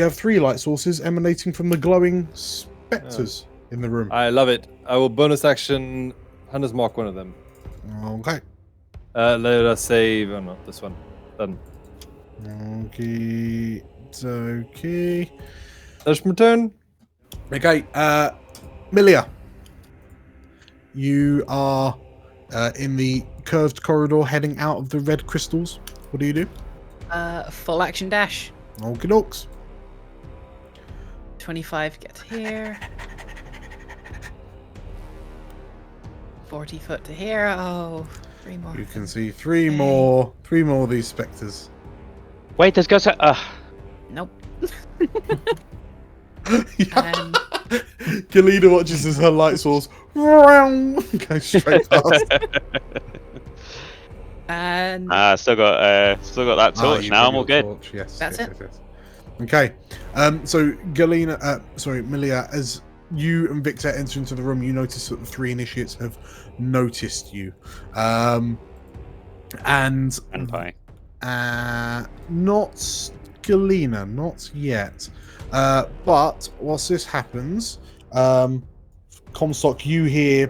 have 3 light sources emanating from the glowing spectres in the room. I love it. I will bonus action Hunter's Mark one of them. Okay. Let us save. Oh no, this one. Done. Okay. That's my turn. Okay. Milia. You are in the curved corridor heading out of the red crystals. What do you do? Full action dash. Okie dokes. 25 get here. 40 foot to here. Oh, 3 more. You can see 3 more of these spectres. Wait, there's ghosts... Nope. Galena watches as her light source goes straight past. And still got that torch now. I'm all good. Torch. Yes, That's yes, it. yes, yes. Okay. So Galena, Milia, as you and Victor enter into the room, you notice that the 3 initiates have noticed you. And Pie. not Galena, not yet. But whilst this happens, Comstock, you hear,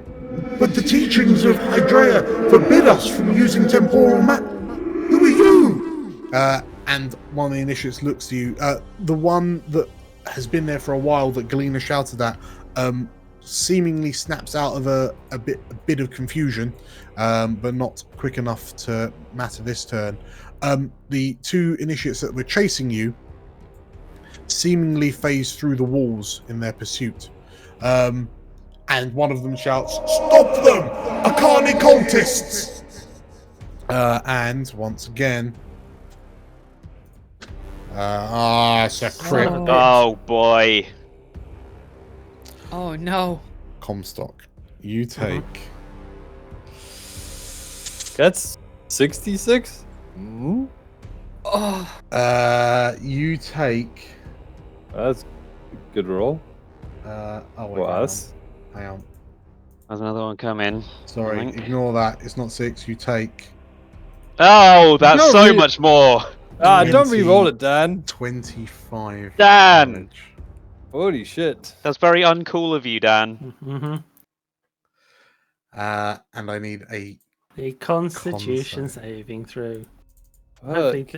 But the teachings of Hydraea forbid us from using temporal map. Who are you? and one of the initiates looks to you. The one that has been there for a while that Galena shouted at, seemingly snaps out of a bit of confusion, but not quick enough to matter this turn. The 2 initiates that were chasing you seemingly phase through the walls in their pursuit. And one of them shouts, Stop them! Akani cultists! and once again, it's a crit. Oh boy. oh no. Comstock, you take That's 66? Oh, you take That's a good roll for us. Hang on. There's another one coming. Sorry, I think. ignore that. It's not 6. You take Oh, that's No, so really- much more. Don't 20. re-roll it, Dan. 25 Dan! damage. Holy shit. That's very uncool of you, Dan. Mm-hmm. And I need a A Constitution Con save. saving throw. I Fuck. think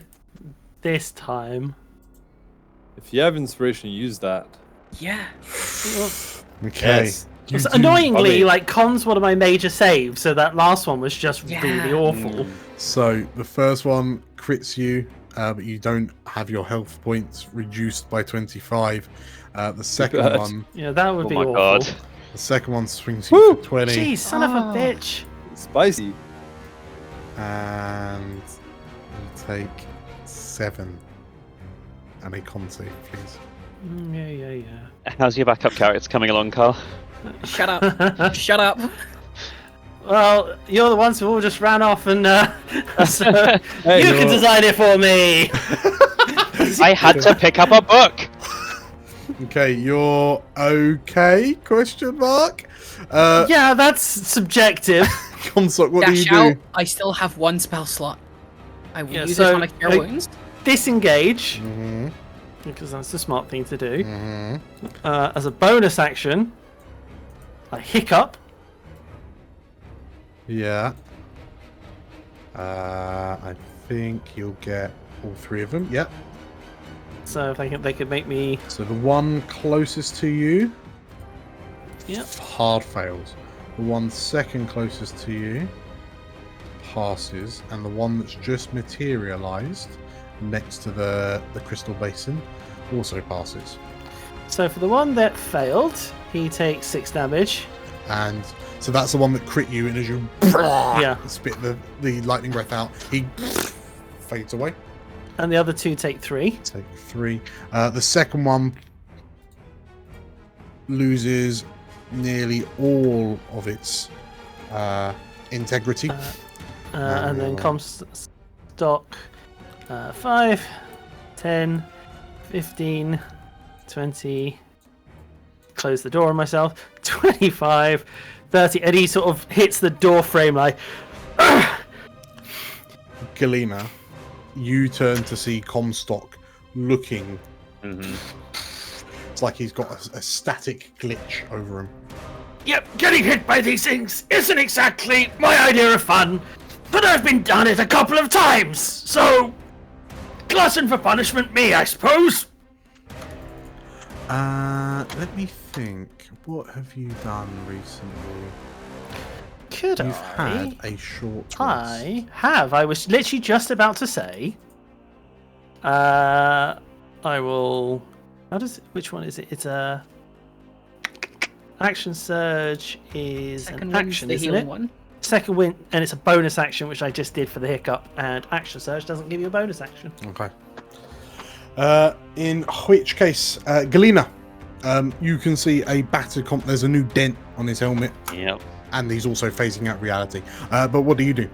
this time. If you have inspiration, use that. yeah. Okay. Yes. You do- Annoyingly, I mean- like Con's one of my major saves, so that last one was just really Yeah. awful. So the first one crits you, but you don't have your health points reduced by 25. The second bad. one, Yeah, that would Oh be my awful. god. the second one swings you Woo! for 20, Jeez, son of a Oh. bitch. Spicy. and you take 7. And a con save, please. Yeah. How's your backup character coming along, Carl? Shut up. Shut up. Well, you're the ones who all just ran off, and so Hey, you can design it for me. I had to pick up a book. Okay, you're okay? Question mark. Yeah, that's subjective. Comstock, what do you Dash out. do? I still have one spell slot. I will Yeah, use so, it on a cure wounds. Disengage, Mm-hmm. because that's the smart thing to do. Mm-hmm. As a bonus action, I hiccup. Yeah. I think you'll get all three of them. Yep. So if they could make me. So the one closest to you, Yep. hard fails. The one second closest to you passes, and the one that's just materialized next to the crystal basin also passes. So for the one that failed, he takes 6 damage. And so that's the one that crit you, and as you spit the lightning breath out, he fades away. And the other 2 take 3. Take 3. The second one loses nearly all of its integrity. And then Comstock 5, 10, 15, 20. Close the door on myself. 25, 30. And he sort of hits the door frame like. Galena, you turn to see Comstock looking. Mm-hmm. It's like he's got a static glitch over him. Yep, getting hit by these things isn't exactly my idea of fun, but I've been done it a couple of times, so glutton for punishment me, I suppose. Let me think. What have you done recently? Could You've I? had a short rest. I have. I was literally just about to say. I will. How does? Which one is it? It's a. Action surge is Second an wind's action, the isn't healing it? one. Second wind, and it's a bonus action, which I just did for the hiccup. And action surge doesn't give you a bonus action. Okay. In which case, Galena, you can see a battered there's a new dent on his helmet, Yep. and he's also phasing out reality. But what do you do?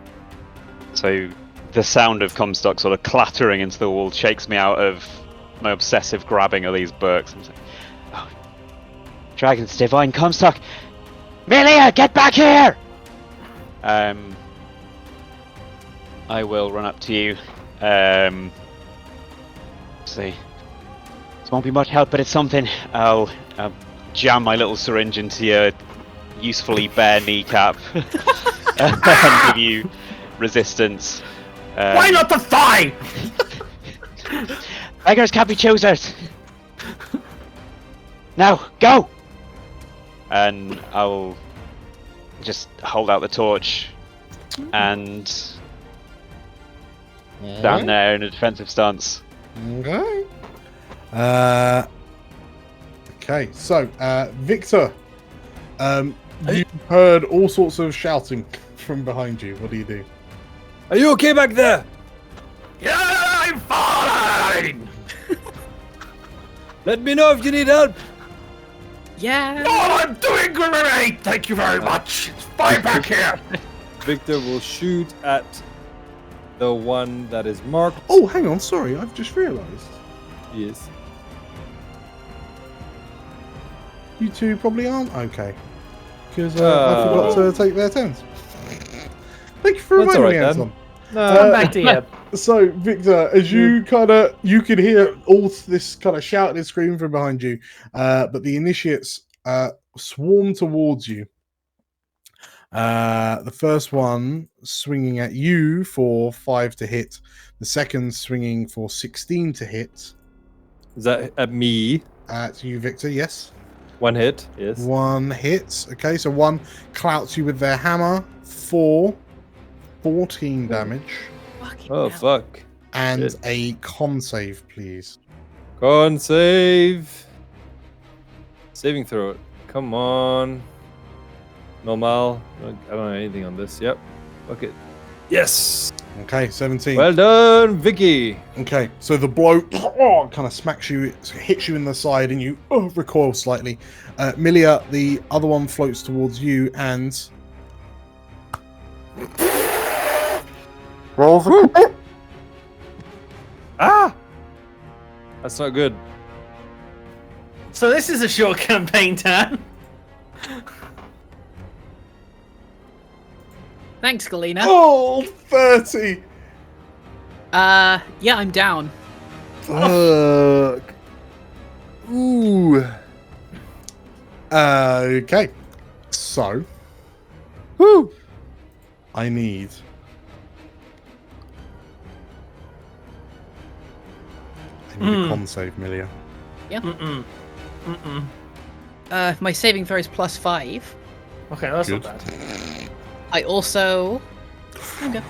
So the sound of Comstock sort of clattering into the wall shakes me out of my obsessive grabbing of these books. I'm like, oh, Dragon's Divine Comstock! Melia, get back here! I will run up to you. See. This won't be much help, but it's something. I'll jam my little syringe into your usefully bare kneecap and give you resistance. Why not the thigh? Beggars can't be choosers. Now, go! And I'll just hold out the torch and stand there in a defensive stance. Okay. Okay, so Victor, you've heard all sorts of shouting from behind you. What do you do? Are you okay back there? Yeah, I'm fine. Let me know if you need help. Yeah. Oh, I'm doing great. Thank you very much. It's fine back here. Victor will shoot at the one that is marked. Oh, hang on. Sorry, I've just realised. Yes. You two probably aren't okay. Because I forgot to take their turns. Thank you for That's reminding me, alright, Anton. Come back to you. So, Victor, as you you could hear all this kind of shout and scream from behind you, but the initiates swarm towards you. The first one swinging at you for 5 to hit. The second swinging for 16 to hit. Is that at me? At you, Victor, yes. 1 hit, yes. 1 hit. Okay, so 1 clouts you with their hammer. 14 damage. Oh, fuck. And Shit. a con save, please. Con save. Saving throw. Come on. Normal. I don't know anything on this. Yep. Okay. Yes. Okay, 17. Well done, Vicky. Okay, so the blow kind of smacks you, it hits you in the side, and you recoil slightly. Milia, the other one floats towards you and rolls a crit. Ah! That's not good. So this is a short campaign, Dan. Thanks, Galena. Oh, 30. Yeah, I'm down. Fuck. Ooh. Okay, so Woo. I need a con save, Milia. My saving throw is +5. Okay, that's Good. not bad. I also. Okay.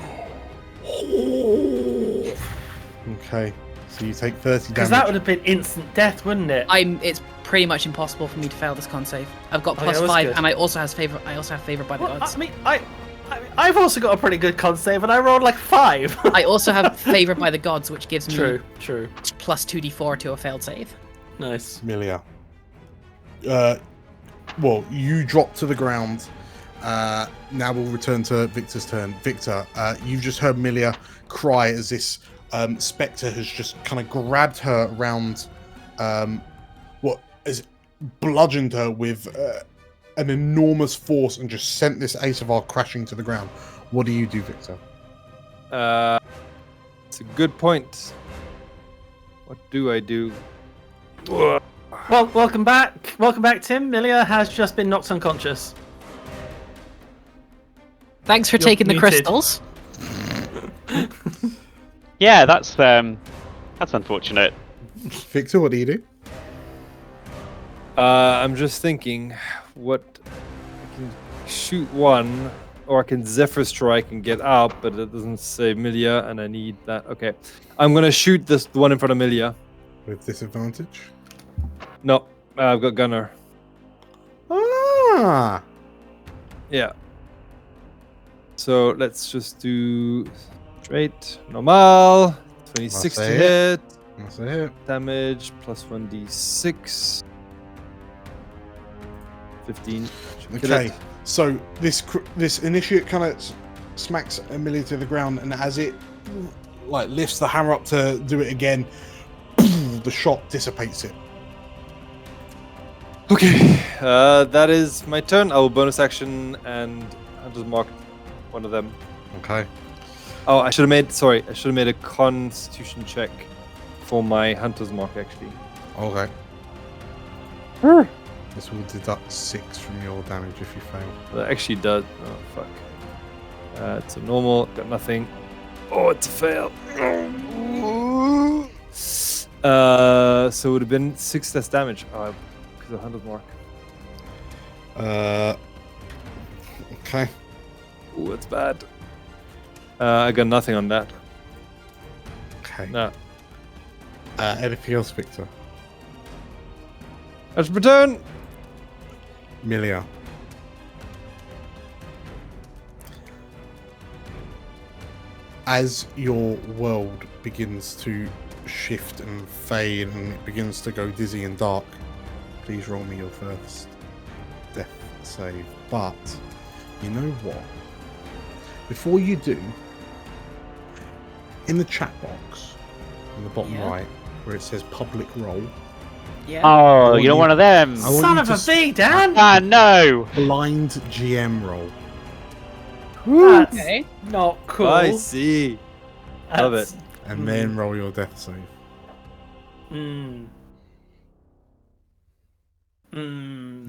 Okay, so you take 30 Because damage. that would have been instant death, wouldn't it? It's pretty much impossible for me to fail this con save. I've got Okay, that's +5, good. and I also have favor by the Well, gods. I mean, I've also got a pretty good con save, and I rolled like 5. I also have favor by the gods, which gives me True. plus 2d4 to a failed save. Nice. Milia. Well, you drop to the ground. Now we'll return to Victor's turn. Victor, you've just heard Milia cry as this spectre has just kind of grabbed her around, what has bludgeoned her with an enormous force and just sent this Asavar crashing to the ground. What do you do, Victor? It's a good point. What do I do? Well, welcome back. Welcome back, Tim. Milia has just been knocked unconscious. Thanks for You're taking the muted. crystals. Yeah, that's unfortunate. Victor, what do you do? I'm just thinking, what I can shoot one, or I can Zephyr Strike and get up, but it doesn't say Milia, and I need that. Okay, I'm gonna shoot the one in front of Milia. With disadvantage? No, I've got Gunner. Ah! Yeah. So let's just do straight, normal, 26 to That's a hit, That's a hit. damage, plus 1d6. 15. Should kill Okay, it. so this initiate kind of smacks Amelia to the ground, and as it like lifts the hammer up to do it again, the shot dissipates it. Okay, that is my turn. I will bonus action and Hunter's Mark one of them. Okay. Oh, I should have made a Constitution check for my Hunter's Mark actually. Okay. This will deduct 6 from your damage if you fail. That actually does. Oh fuck. It's a normal. Got nothing. Oh, it's a fail. So it would have been 6 less damage. Because of Hunter's Mark. Okay. Oh, that's bad. I got nothing on that. Okay. No. Anything else, Victor? That's my turn. Milia. As your world begins to shift and fade and it begins to go dizzy and dark, please roll me your first death save. But you know what? Before you do, in the chat box in the bottom Yeah. right where it says public roll, Yeah. Oh, want you're you- one of them. I want Son you of to a bee, Dan! Ah, no. blind GM roll. That's Okay. not cool. I see. Love That's- it. And then roll your death save. Mm.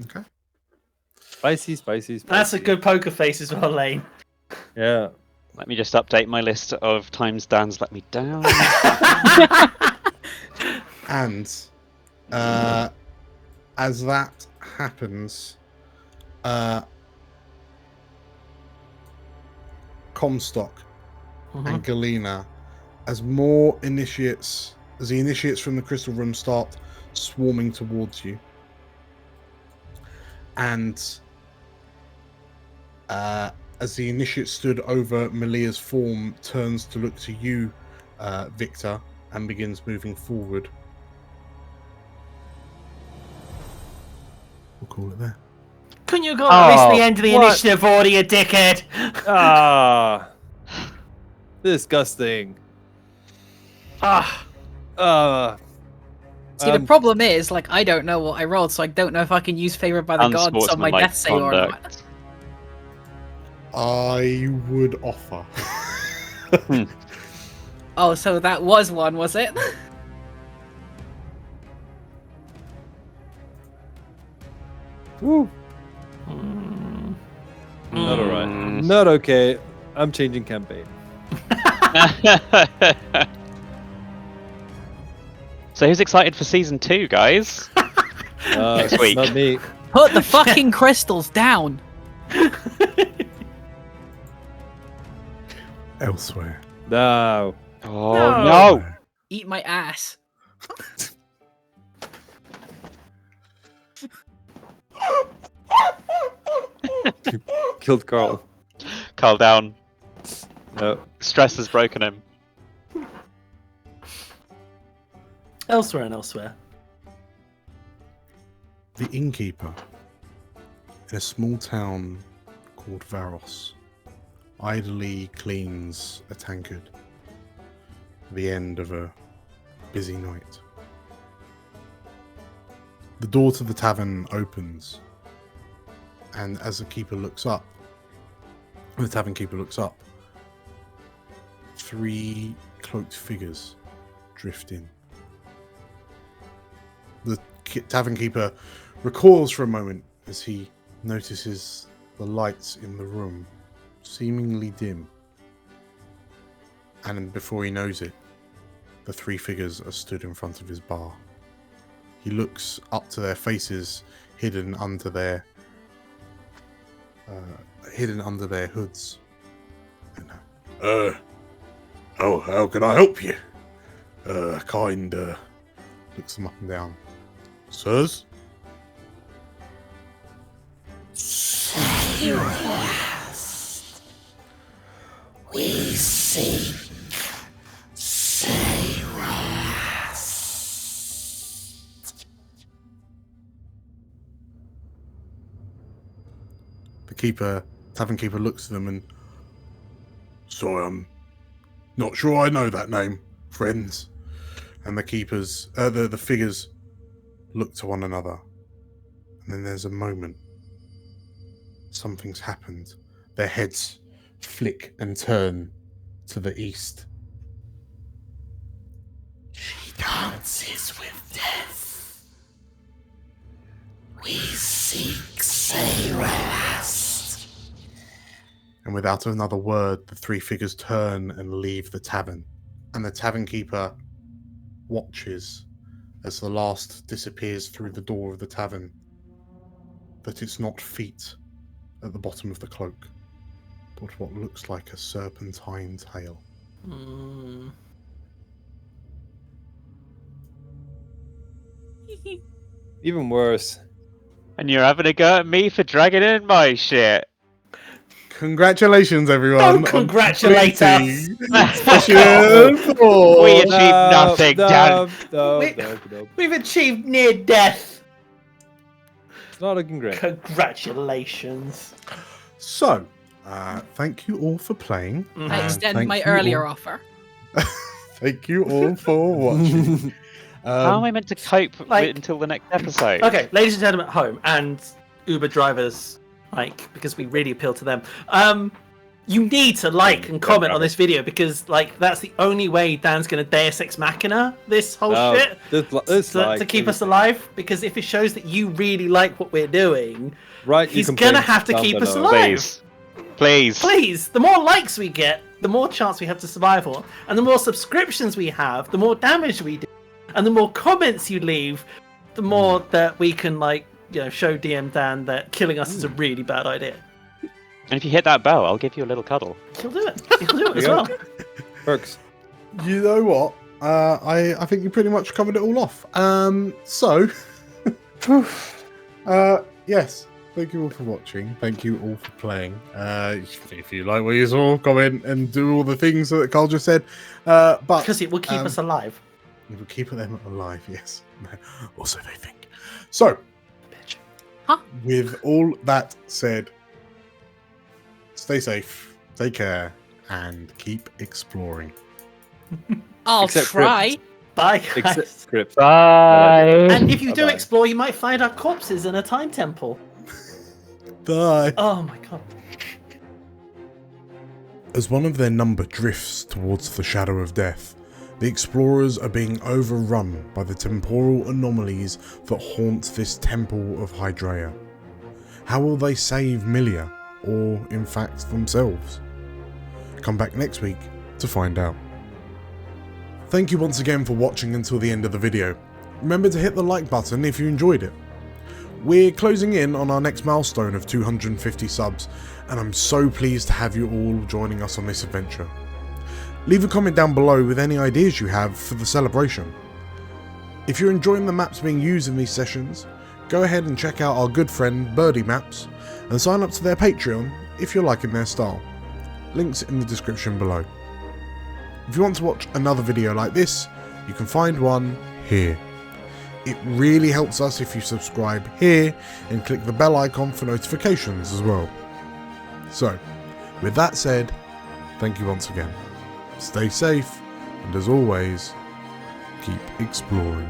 Okay. Spicy. That's a good poker face as well, Lane. Yeah. Let me just update my list of times Dan's let me down. And as that happens, Comstock and Galena, as the initiates from the crystal room start swarming towards you, and as the initiate stood over Malia's form turns to look to you, Victor, and begins moving forward. We'll call it there. Couldn't you go at least the end of the what? initiative order, you dickhead? Ah, disgusting. See, the problem is, like, I don't know what I rolled, so I don't know if I can use Favored by the Gods on my Unsportsmanlike death save or not. conduct. I would offer. Oh, so that was one, was it? Woo. Not alright. Not okay. I'm changing campaign. So who's excited for season 2, guys? Next week. Not me. Put the fucking crystals down. Elsewhere. No. Oh no! Eat my ass. Killed Carl. Calm down. No. Stress has broken him. Elsewhere and elsewhere. The innkeeper in a small town called Varos idly cleans a tankard at the end of a busy night. The door to the tavern opens, and as the tavern keeper looks up, 3 cloaked figures drift in. The tavern keeper recoils for a moment as he notices the lights in the room seemingly dim. And before he knows it, the 3 figures are stood in front of his bar. He looks up to their faces hidden under their hoods. Oh, how can I help you? Looks them up and down. Sirs? We seek The tavern keeper looks at them and... Sorry, I'm not sure I know that name, friends. And the figures look to one another. And then there's a moment. Something's happened. Their heads flick and turn to the east. She dances with death. We seek Sayrast. And without another word, the 3 figures turn and leave the tavern. And the tavern keeper watches as the last disappears through the door of the tavern. That it's not feet at the bottom of the cloak, but what looks like a serpentine tail. Even worse. And you're having a go at me for dragging in my shit. Congratulations, everyone! Don't congratulate us. Session 4. We achieved nothing, Dan. No. We've achieved near death. It's not looking great. Congratulations. So, thank you all for playing. I extend thank my you earlier all- offer. Thank you all for watching. How am I meant to cope with like- it until the next episode? Okay, ladies and gentlemen at home and Uber drivers, because we really appeal to them. You need to like and comment on this video because that's the only way Dan's going to Deus Ex Machina this whole shit to keep us alive. Because if it shows that you really like what we're doing, right, he's going to have to keep us alive. Please. The more likes we get, the more chance we have to survive on, and the more subscriptions we have, the more damage we do, and the more comments you leave, the more that we can show DM Dan that killing us is a really bad idea. And if you hit that bell, I'll give you a little cuddle. He'll do it. He'll do it as well. Perks. You know what? I think you pretty much covered it all off. Yes, Thank you all for watching. Thank you all for playing. If you like what you saw, comment and do all the things that Carl just said. But Because it will keep us alive. it will keep them alive, yes. Also, they think. So, with all that said, stay safe, take care, and keep exploring. I'll Except try. Bye, guys. Except Crypt. Bye. And if you do Bye-bye. explore, you might find our corpses in a time temple. Bye. Oh my god. As one of their number drifts towards the shadow of death, the explorers are being overrun by the temporal anomalies that haunt this temple of Hydraea. How will they save Milia, or in fact themselves? Come back next week to find out. Thank you once again for watching until the end of the video. Remember to hit the like button if you enjoyed it. We're closing in on our next milestone of 250 subs, and I'm so pleased to have you all joining us on this adventure. Leave a comment down below with any ideas you have for the celebration. If you're enjoying the maps being used in these sessions, go ahead and check out our good friend Birdie Maps, and sign up to their Patreon if you're liking their style. Links in the description below. If you want to watch another video like this, you can find one here. It really helps us if you subscribe here and click the bell icon for notifications as well. So, with that said, thank you once again. Stay safe, and as always, keep exploring.